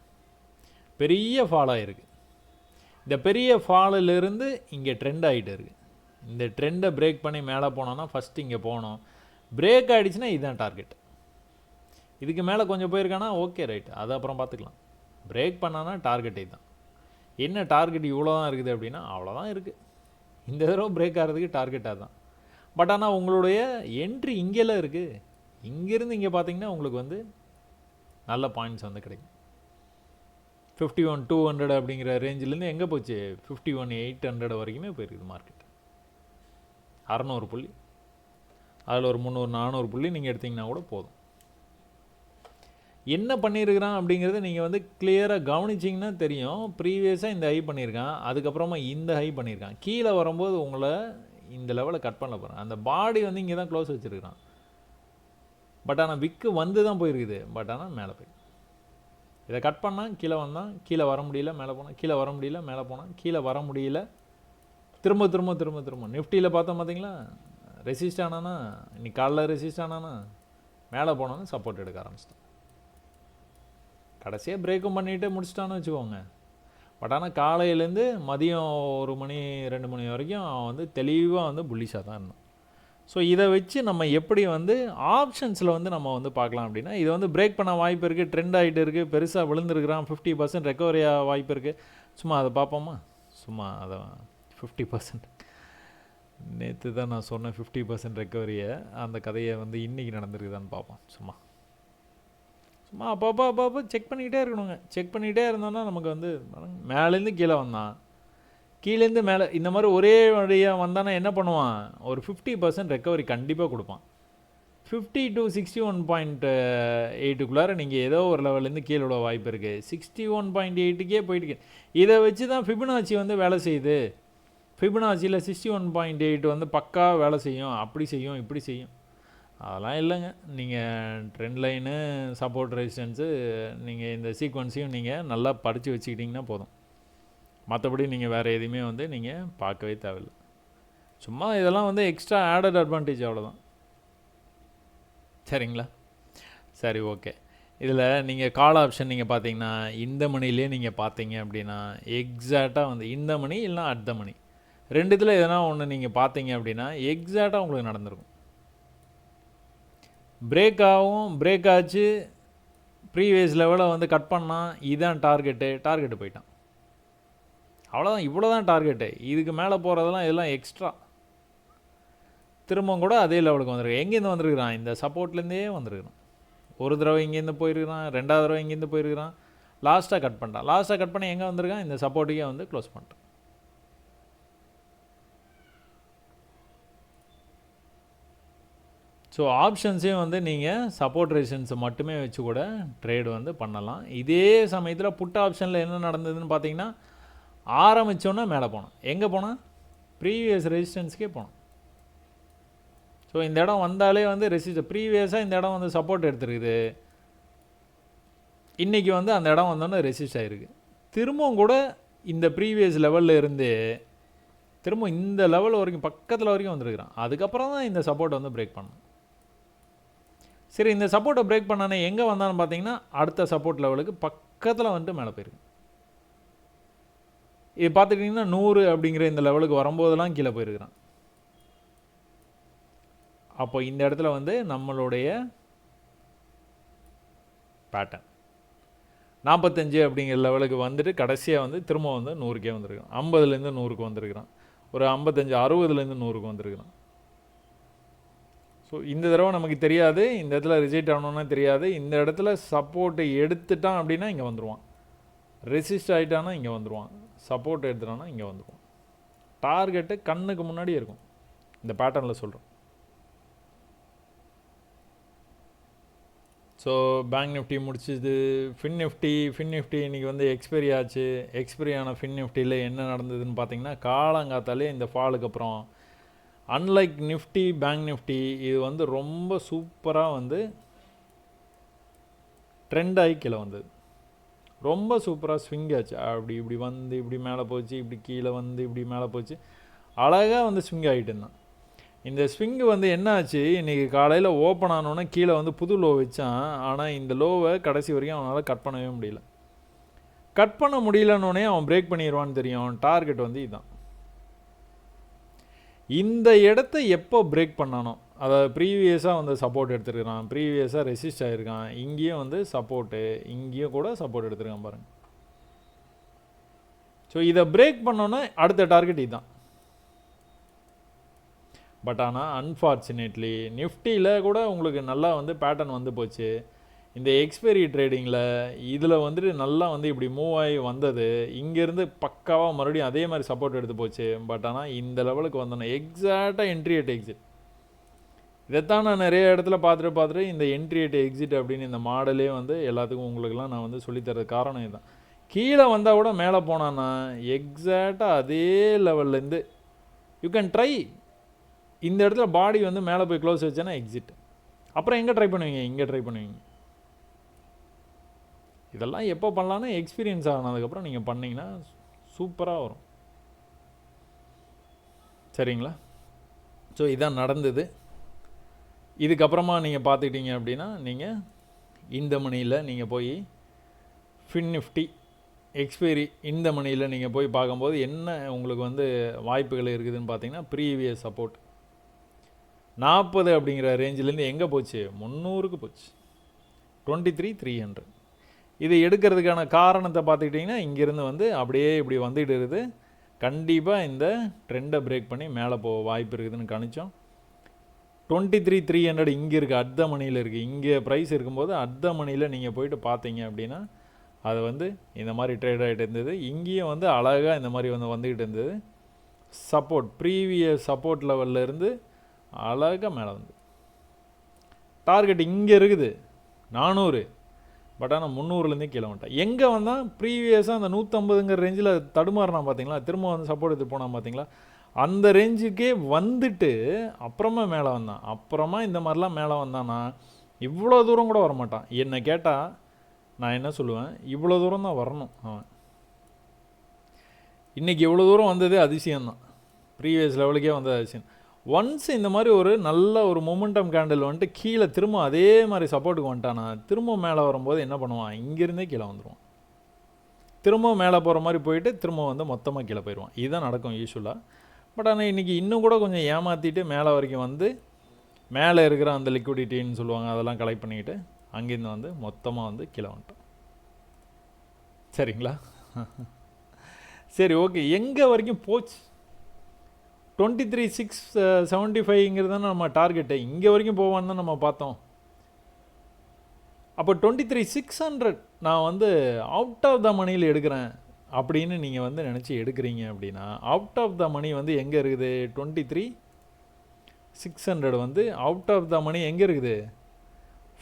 பெரிய ஃபால் ஆகிருக்கு. இந்த பெரிய ஃபாலிலிருந்து இங்கே ட்ரெண்ட் ஆகிட்டு இருக்குது. இந்த ட்ரெண்டை பிரேக் பண்ணி மேலே போனோன்னா ஃபஸ்ட்டு இங்கே போகணும். பிரேக் ஆகிடுச்சுன்னா இதுதான் டார்கெட். இதுக்கு மேலே கொஞ்சம் போயிருக்கானா ஓகே ரைட், அது அப்புறம் பார்த்துக்கலாம். பிரேக் பண்ணானா டார்கெட் இதுதான். என்ன டார்கெட் இவ்வளோ தான் இருக்குது அப்படின்னா அவ்வளோதான் இருக்குது. இந்த தடவை பிரேக் ஆகிறதுக்கு டார்கெட்டாக தான். பட் ஆனால் உங்களுடைய என்ட்ரி இங்கெல்லாம் இருக்குது. இங்கேருந்து இங்கே பார்த்தீங்கன்னா உங்களுக்கு வந்து நல்ல பாயிண்ட்ஸ் வந்து கிடைக்கும். 51,200 அப்படிங்கிற ரேஞ்சிலேருந்து எங்கே போச்சு? 51,800 வரைக்குமே போயிருக்குது மார்க்கெட். 600 புள்ளி, அதில் ஒரு 300-400 புள்ளி நீங்கள் எடுத்திங்கன்னா கூட போதும். என்ன பண்ணியிருக்கிறான் அப்படிங்கிறத நீங்கள் வந்து கிளியராக கவனிச்சிங்கன்னா தெரியும். ப்ரீவியஸாக இந்த ஹை பண்ணியிருக்கான், அதுக்கப்புறமா இந்த ஹை பண்ணியிருக்கான். கீழே வரும்போது உங்களை இந்த லெவலில் கட் பண்ணல போகிறேன். அந்த பாடி வந்து இங்கே தான் க்ளோஸ் வச்சுருக்கிறான். பட் ஆனால் விக்கு வந்து தான் போயிருக்குது. பட் ஆனால் மேலே போய் இதை கட் பண்ணால் கீழே வந்தான், கீழே வர முடியல, மேலே போனான், கீழே வர முடியல, மேலே போனான், கீழே வர முடியல, திரும்ப திரும்ப திரும்ப திரும்ப நிஃப்டியில் பார்த்தோம் பார்த்தீங்களா, ரெசிஸ்ட் ஆனானா, இன்னைக்கு காலைல ரெசிஸ்ட் ஆனானா, மேலே போனோன்னு சப்போர்ட் எடுக்க ஆரம்பிச்சிட்டான். கடைசியாக பிரேக்கும் பண்ணிவிட்டு முடிச்சிட்டான்னு வச்சுக்கோங்க. பட் ஆனால் காலையிலேருந்து மதியம் 1 மணி 2 மணி வரைக்கும் அவன் வந்து தெளிவாக வந்து புல்லிஷாக தான் இருந்தான். ஸோ இதை வச்சு நம்ம எப்படி வந்து ஆப்ஷன்ஸில் வந்து நம்ம வந்து பார்க்கலாம் அப்படின்னா, இதை வந்து பிரேக் பண்ண வாய்ப்பு இருக்குது, ட்ரெண்ட் ஆகிட்டு இருக்குது, பெருசாக விழுந்துருக்குறான், 50% ரெக்கவரி வாய்ப்பு இருக்குது. சும்மா அதை பார்ப்போமா? சும்மா அதை 50% நேற்று தான் நான் சொன்னேன் 50% ரெக்கவரியை, அந்த கதையை வந்து இன்றைக்கி நடந்திருக்குதான்னு பார்ப்போம். சும்மா அப்பப்போ செக் பண்ணிக்கிட்டே இருக்கணுங்க. செக் பண்ணிக்கிட்டே இருந்தோன்னா நமக்கு வந்து மேலேருந்து கீழே வந்தான், கீழேருந்து மேலே இந்த மாதிரி ஒரே வழியாக வந்தானா என்ன பண்ணுவான், ஒரு 50% ரெக்கவரி கண்டிப்பாக கொடுப்பான். 50 to 61.8க்குள்ளார நீங்கள் ஏதோ ஒரு லெவல்லேருந்து கீழே விட வாய்ப்பு இருக்குது. 61.8க்கே போயிட்டு இதை வச்சு தான் ஃபிபனாச்சி வந்து வேலை செய்யுது. ஃபிபனாச்சியில் 61.8 வந்து பக்கா வேலை செய்யும், அப்படி செய்யும், இப்படி செய்யும். அதெல்லாம் இல்லைங்க. நீங்கள் ட்ரெண்ட் லைனு, சப்போர்ட் ரெசிஸ்டன்ஸு, நீங்கள் இந்த சீக்வன்ஸையும் நீங்கள் நல்லா படித்து வச்சுக்கிட்டிங்கன்னா போதும். மற்றபடி நீங்கள் வேறு எதுவுமே வந்து நீங்கள் பார்க்கவே தேவையில்லை. சும்மா இதெல்லாம் வந்து எக்ஸ்ட்ரா ஆடட் அட்வான்டேஜ், அவ்வளோதான். சரிங்களா? சரி, ஓகே. இதில் நீங்கள் கால் ஆப்ஷன் நீங்கள் பார்த்தீங்கன்னா இந்த மணிலே நீங்கள் பார்த்தீங்க அப்படின்னா எக்ஸாக்டாக வந்து இந்த மணி இல்லைனா அட் த மணி ரெண்டுத்தில் எதனா ஒன்று நீங்கள் பார்த்தீங்க அப்படின்னா எக்ஸாக்டாக உங்களுக்கு நடந்திருக்கும். பிரேக் ஆகும், பிரேக் ஆச்சு, ப்ரீவியஸ் லெவலை வந்து கட் பண்ணால் இதுதான் டார்கெட்டு போயிட்டான். அவ்வளோதான், இவ்வளோ தான் டார்கெட்டு. இதுக்கு மேலே போகிறதெல்லாம் இதெல்லாம் எக்ஸ்ட்ரா. திரும்பவும் கூட அதே லெவலுக்கு வந்துருக்கு. எங்கேருந்து வந்துருக்குறான்? இந்த சப்போர்ட்லேருந்தே வந்துருக்குறான். ஒரு தடவை இங்கேருந்து போயிருக்கிறான், 2வது தடவை இங்கேருந்து போயிருக்கிறான், லாஸ்ட்டாக கட் பண்ணிட்டான். லாஸ்ட்டாக கட் பண்ணி எங்கே வந்திருக்கான்? இந்த சப்போர்ட்டுக்கே வந்து க்ளோஸ் பண்ணிட்டான். ஸோ ஆப்ஷன்ஸையும் வந்து நீங்கள் சப்போர்ட் ரெசிஸ்டன்ஸை மட்டுமே வச்சு கூட ட்ரேடு வந்து பண்ணலாம். இதே சமயத்தில் புட் ஆப்ஷனில் என்ன நடந்ததுன்னு பார்த்தீங்கன்னா, ஆரம்பித்தோன்னா மேலே போனோம். எங்கே போனால் ப்ரீவியஸ் ரெசிஸ்டன்ஸுக்கே போனோம். ஸோ இந்த இடம் வந்தாலே வந்து ப்ரீவியஸாக இந்த இடம் வந்து சப்போர்ட் எடுத்துருக்குது. இன்றைக்கி வந்து அந்த இடம் வந்தோன்னே ரெசிஸ்ட் ஆகிருக்கு. திரும்பவும் கூட இந்த ப்ரீவியஸ் லெவலில் இருந்து திரும்ப இந்த லெவல் வரைக்கும் பக்கத்தில் வரைக்கும் வந்துருக்குறான். அதுக்கப்புறம் தான் இந்த சப்போர்ட்டை வந்து பிரேக் பண்ணணும். சரி, இந்த சப்போர்ட்டை பிரேக் பண்ணானே எங்கே வந்தான்னு பார்த்தீங்கன்னா அடுத்த சப்போர்ட் லெவலுக்கு பக்கத்தில் வந்துட்டு மேலே போயிருக்கு. இது பார்த்துக்கிட்டிங்கன்னா 100 அப்படிங்கிற இந்த லெவலுக்கு வரும்போதெல்லாம் கீழே போயிருக்கிறான். அப்போ இந்த இடத்துல வந்து நம்மளுடைய பேட்டர்ன் 45 அப்படிங்கிற லெவலுக்கு வந்துட்டு கடைசியாக வந்து திரும்ப வந்து 100க்கே வந்திருக்கான். 50லேருந்து 100க்கு வந்திருக்கிறான். ஒரு 55 60லேருந்து 100க்கு வந்திருக்கிறான். ஸோ இந்த தடவை நமக்கு தெரியாது, இந்த இடத்துல ரிஜெக்ட் ஆகணும்னா தெரியாது. இந்த இடத்துல சப்போர்ட்டை எடுத்துட்டான் அப்படின்னா இங்கே வந்துடுவான். ரெசிஸ்ட் ஆகிட்டானா இங்கே வந்துடுவான். சப்போர்ட் எடுத்துட்டானா இங்கே வந்துடுவான். டார்கெட்டு கண்ணுக்கு முன்னாடி இருக்கும். இந்த பேட்டர்னில் சொல்கிறோம். ஸோ பேங்க் நிஃப்டி முடிச்சுது. ஃபின் நிஃப்டி இன்றைக்கி வந்து எக்ஸ்பைரி ஆச்சு. எக்ஸ்பைரி ஆன ஃபின் நிஃப்டியில் என்ன நடந்ததுன்னு பார்த்தீங்கன்னா, காலங்காத்தாலே இந்த ஃபாலுக்கு அப்புறம் அன்லைக் நிஃப்டி, பேங்க் நிஃப்டி இது வந்து ரொம்ப சூப்பராக வந்து ட்ரெண்ட் ஆகி கீழே வந்தது. ரொம்ப சூப்பராக ஸ்விங் ஆச்சு. அப்படி இப்படி வந்து இப்படி மேலே போச்சு, இப்படி கீழே வந்து இப்படி மேலே போச்சு, அழகாக வந்து ஸ்விங் ஆகிட்டு இருந்தான். இந்த ஸ்விங்கு வந்து என்ன ஆச்சு, இன்றைக்கி காலையில் ஓப்பன் ஆனோன்னே கீழே வந்து புது லோ வச்சான். ஆனால் இந்த லோவை கடைசி வரைக்கும் அவனால் கட் பண்ணவே முடியல. கட் பண்ண முடியலன்னொடனே அவன் பிரேக் பண்ணிடுவான்னு தெரியும். டார்கெட் வந்து இதுதான். இந்த இடத்த எப்போ பிரேக் பண்ணானோ, அதாவது ப்ரீவியஸாக வந்து சப்போர்ட் எடுத்துருக்கிறான், ப்ரீவியஸாக ரெசிஸ்ட் ஆகிருக்கான், இங்கேயும் வந்து சப்போர்ட்டு, இங்கேயும் கூட சப்போர்ட் எடுத்துருக்கான் பாருங்கள். ஸோ இதை பிரேக் பண்ணோன்னா அடுத்த டார்கெட் இதுதான். பட் ஆனால் அன்ஃபார்ச்சுனேட்லி நிஃப்டியில் கூட உங்களுக்கு நல்லா வந்து பேட்டர்ன் வந்து போச்சு. இந்த எக்ஸ்பைரி ட்ரேடிங்கில் இதில் வந்துட்டு நல்லா வந்து இப்படி மூவ் ஆகி வந்தது, இங்கேருந்து பக்காவாக மறுபடியும் அதே மாதிரி சப்போர்ட் எடுத்து போச்சு. பட் ஆனால் இந்த லெவலுக்கு வந்தோன்னே எக்ஸாக்டாக என்ட்ரி அட் எக்ஸிட். இதைத்தான் நான் நிறைய இடத்துல பார்த்துட்டு இந்த என்ட்ரி அட் எக்ஸிட் அப்படின்னு இந்த மாடலே வந்து எல்லாத்துக்கும் உங்களுக்கெல்லாம் நான் வந்து சொல்லித்தரது காரணம் இதுதான். கீழே வந்தால் கூட மேலே போனான்னா எக்ஸாக்டாக அதே லெவல்லேருந்து யூ கேன் ட்ரை. இந்த இடத்துல பாடி வந்து மேலே போய் க்ளோஸ் வச்சேன்னா எக்ஸிட். அப்புறம் எங்கே ட்ரை பண்ணுவீங்க? இங்கே ட்ரை பண்ணுவீங்க. இதெல்லாம் எப்போ பண்ணலான்னா எக்ஸ்பீரியன்ஸ் ஆனதுக்கப்புறம் நீங்கள் பண்ணிங்கன்னா சூப்பராக வரும். சரிங்களா? ஸோ இதான் நடந்தது. இதுக்கப்புறமா நீங்கள் பார்த்துக்கிட்டீங்க அப்படின்னா நீங்கள் இந்த மணியில் நீங்கள் போய் ஃபின் நிஃப்டி எக்ஸ்பைரி இந்த மணியில் நீங்கள் போய் பார்க்கும்போது என்ன உங்களுக்கு வந்து வாய்ப்புகள் இருக்குதுன்னு பார்த்தீங்கன்னா, ப்ரீவியஸ் சப்போர்ட் 40 அப்படிங்கிற ரேஞ்சிலேருந்து எங்கே போச்சு? 300க்கு போச்சு. 23,300. இதை எடுக்கிறதுக்கான காரணத்தை பார்த்துக்கிட்டிங்கன்னா, இங்கேருந்து வந்து அப்படியே இப்படி வந்துகிட்டு இருக்குது. கண்டிப்பாக இந்த ட்ரெண்டை பிரேக் பண்ணி மேலே போக வாய்ப்பு இருக்குதுன்னு கணிச்சோம். 23,300 இங்கே இருக்குது, அட் த மணியில் இருக்குது. இங்கே ப்ரைஸ் இருக்கும்போது அட் த மணியில் நீங்கள் போயிட்டு பார்த்தீங்க அப்படின்னா அது வந்து இந்த மாதிரி ட்ரேட் ஆகிட்டு இருந்தது. இங்கேயும் வந்து அழகாக இந்த மாதிரி வந்து வந்துக்கிட்டு இருந்தது. சப்போர்ட் ப்ரீவியஸ் சப்போர்ட் லெவலில் இருந்து அழகாக மேலே வந்து டார்கெட் இங்கே இருக்குது 400. பட் ஆனால் 300லேருந்தே கீழே வந்துட்டேன். எங்கே வந்தால் ப்ரீவியஸாக அந்த 150ங்கிற ரேஞ்சில் தடுமாறினா பார்த்தீங்களா, திரும்ப வந்து சப்போர்ட் எடுத்து போனால் பார்த்தீங்களா, அந்த ரேஞ்சுக்கே வந்துட்டு அப்புறமா மேலே வந்தான். அப்புறமா இந்த மாதிரிலாம் மேலே வந்தான்னா இவ்வளோ தூரம் கூட வரமாட்டான். என்னை கேட்டால் நான் என்ன சொல்லுவேன், இவ்வளோ தூரம் தான் வரணும் அவன். இன்றைக்கி இவ்வளோ தூரம் வந்ததே அதிசயம்தான். ப்ரீவியஸ் லெவலுக்கே வந்தது அதிசயம். ஒன்ஸ் இந்த மாதிரி ஒரு நல்ல ஒரு மொமெண்டம் கேண்டில் வந்துட்டு கீழே திரும்ப அதே மாதிரி சப்போர்ட்டுக்கு வந்துட்டானா திரும்ப மேலே வரும்போது என்ன பண்ணுவான், இங்கேருந்தே கீழே வந்துடுவான். திரும்ப மேலே போகிற மாதிரி போயிட்டு திரும்ப வந்து மொத்தமாக கீழே போயிடுவான். இதுதான் நடக்கும் யூஸ்வலாக. பட் ஆனால் இன்றைக்கி இன்னும் கூட கொஞ்சம் ஏமாற்றிட்டு மேலே வரைக்கும் வந்து மேலே இருக்கிற அந்த லிக்விடிட்டின்னு சொல்லுவாங்க அதெல்லாம் கலெக்ட் பண்ணிக்கிட்டு அங்கேருந்து வந்து மொத்தமாக வந்து கீழே வந்துட்டோம். சரிங்களா? சரி, ஓகே. எங்கே வரைக்கும் போச்சு? 23,675ங்கிறது தான் நம்ம டார்கெட்டு. இங்கே வரைக்கும் போவான்னு தான் நம்ம பார்த்தோம். அப்போ 23,600 நான் வந்து அவுட் ஆஃப் த மணியில் எடுக்கிறேன் அப்படின்னு நீங்கள் வந்து நினச்சி எடுக்கிறீங்க அப்படின்னா, அவுட் ஆஃப் த மணி வந்து எங்கே இருக்குது? 23,600 வந்து அவுட் ஆஃப் த மணி எங்கே இருக்குது?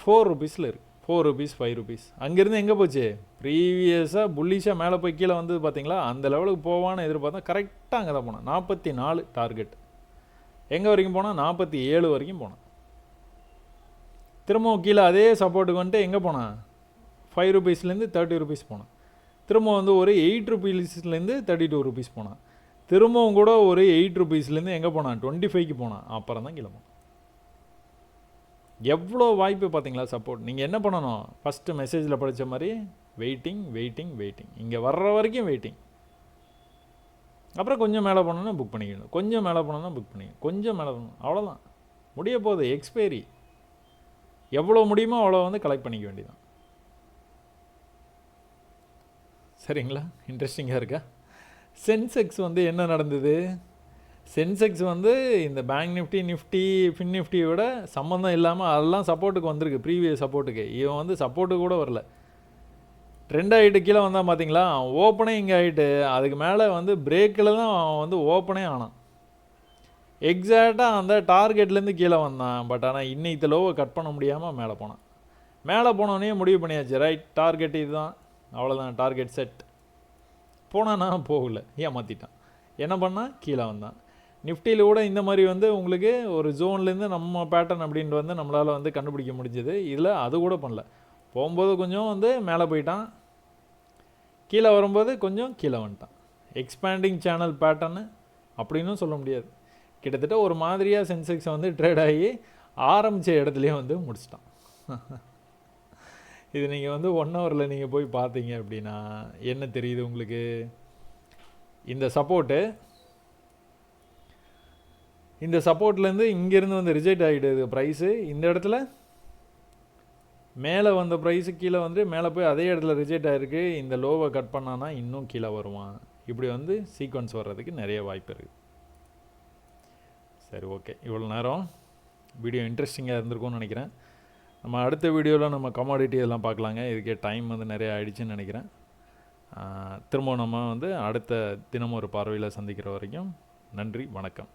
4 rupeesல இருக்குது. 4 rupees 5 rupees. அங்கேருந்து எங்கே போச்சு? ப்ரீவியஸாக புல்லிஷாக மேலே போய் கீழே வந்தது பார்த்தீங்களா, அந்த லெவலுக்கு போவான்னு எதிர்பார்த்தா கரெக்டாக அங்கே தான் போனேன். 44 டார்கெட். எங்கே வரைக்கும் போனால் 47 வரைக்கும் போனேன். திரும்பவும் கீழே அதே சப்போர்ட்டுக்கு வந்துட்டு எங்கே போனேன்? 5 rupeesலேருந்து 30 rupees போனேன். திரும்ப வந்து ஒரு 8 rupeesலேருந்து 32 rupees போனேன். திரும்பவும் கூட ஒரு 8 rupeesலேருந்து எங்கே போனான்? 25க்கு போனான். அப்புறம் தான் கீழே போனான். எவ்வளோ வாய்ப்பு பார்த்தீங்களா சப்போர்ட். நீங்கள் என்ன பண்ணணும்? ஃபஸ்ட்டு மெசேஜில் படித்த மாதிரி வெயிட்டிங் வெயிட்டிங் வெயிட்டிங், இங்கே வர்ற வரைக்கும் வெயிட்டிங். அப்புறம் கொஞ்சம் மேலே போனோன்னா புக் பண்ணிக்கணும், கொஞ்சம் மேலே போனோன்னா புக் பண்ணிக்கணும், கொஞ்சம் மேலே போகணும். அவ்வளோதான், முடிய போகுது. எக்ஸ்பைரி எவ்வளோ முடியுமோ அவ்வளோ வந்து கலெக்ட் பண்ணிக்க வேண்டியதான். சரிங்களா? இன்ட்ரெஸ்டிங்காக இருக்கா? சென்செக்ஸ் வந்து என்ன நடந்தது? சென்செக்ஸ் வந்து இந்த பேங்க் நிஃப்டி நிஃப்டி ஃபின் நிஃப்டியை விட சம்மந்தம் இல்லாமல் அதெல்லாம் சப்போர்ட்டுக்கு வந்திருக்கு. ப்ரீவியஸ் சப்போர்ட்டுக்கு இவன் வந்து சப்போர்ட்டுக்கு கூட வரல. ட்ரெண்ட் ஆகிட்டு கீழே வந்தான் பார்த்தீங்களா, ஓப்பனே இங்கே ஆகிட்டு அதுக்கு மேலே வந்து பிரேக்கில் தான் அவன் வந்து ஓப்பனே ஆனான். எக்ஸாக்டாக அந்த டார்கெட்லேருந்து கீழே வந்தான். பட் ஆனால் இன்னைக்கு லோவை கட் பண்ண முடியாமல் மேலே போனான். மேலே போனோடனே முடிவு பண்ணியாச்சு, ரைட் டார்கெட் இதுதான், அவ்வளோதான், டார்கெட் செட். போனான்னா போகல, ஏமாற்றிட்டான். என்ன பண்ணால் கீழே வந்தான். நிஃப்டியில் கூட இந்த மாதிரி வந்து உங்களுக்கு ஒரு ஜோன்லேருந்து நம்ம பேட்டர்ன் அப்படின்ட்டு வந்து நம்மளால் வந்து கண்டுபிடிக்க முடிஞ்சது. இதில் அது கூட பண்ணல. போகும்போது கொஞ்சம் வந்து மேலே போயிட்டான், கீழே வரும்போது கொஞ்சம் கீழே வந்துட்டான். எக்ஸ்பேண்டிங் சேனல் பேட்டர்னு அப்படின்னு சொல்ல முடியாது. கிட்டத்தட்ட ஒரு மாதிரியாக சென்செக்ஸை வந்து ட்ரேட் ஆகி ஆரம்பித்த இடத்துலையே வந்து முடிச்சிட்டான். இது நீங்கள் வந்து 1 ஹவரில் நீங்கள் போய் பார்த்தீங்க அப்படின்னா என்ன தெரியுது உங்களுக்கு? இந்த சப்போர்ட்லேருந்து இங்கேருந்து வந்து ரிஜெக்ட் ஆகிடுது ப்ரைஸு. இந்த இடத்துல மேலே வந்த ப்ரைஸு கீழே வந்து மேலே போய் அதே இடத்துல ரிஜெக்ட் ஆகிருக்கு. இந்த லோவை கட் பண்ணான்னா இன்னும் கீழே வருவான். இப்படி வந்து சீக்வன்ஸ் வர்றதுக்கு நிறைய வாய்ப்பு இருக்குது. சரி, ஓகே. இவ்வளோ நேரம் வீடியோ இன்ட்ரெஸ்டிங்காக இருந்திருக்கும்னு நினைக்கிறேன். நம்ம அடுத்த வீடியோவில் நம்ம கமாடிட்டி இதெல்லாம் பார்க்கலாங்க. இதுக்கே டைம் வந்து நிறைய ஆயிடுச்சுன்னு நினைக்கிறேன். திரும்ப நம்ம வந்து அடுத்த தினமும் ஒரு பார்வையில் சந்திக்கிற வரைக்கும் நன்றி, வணக்கம்.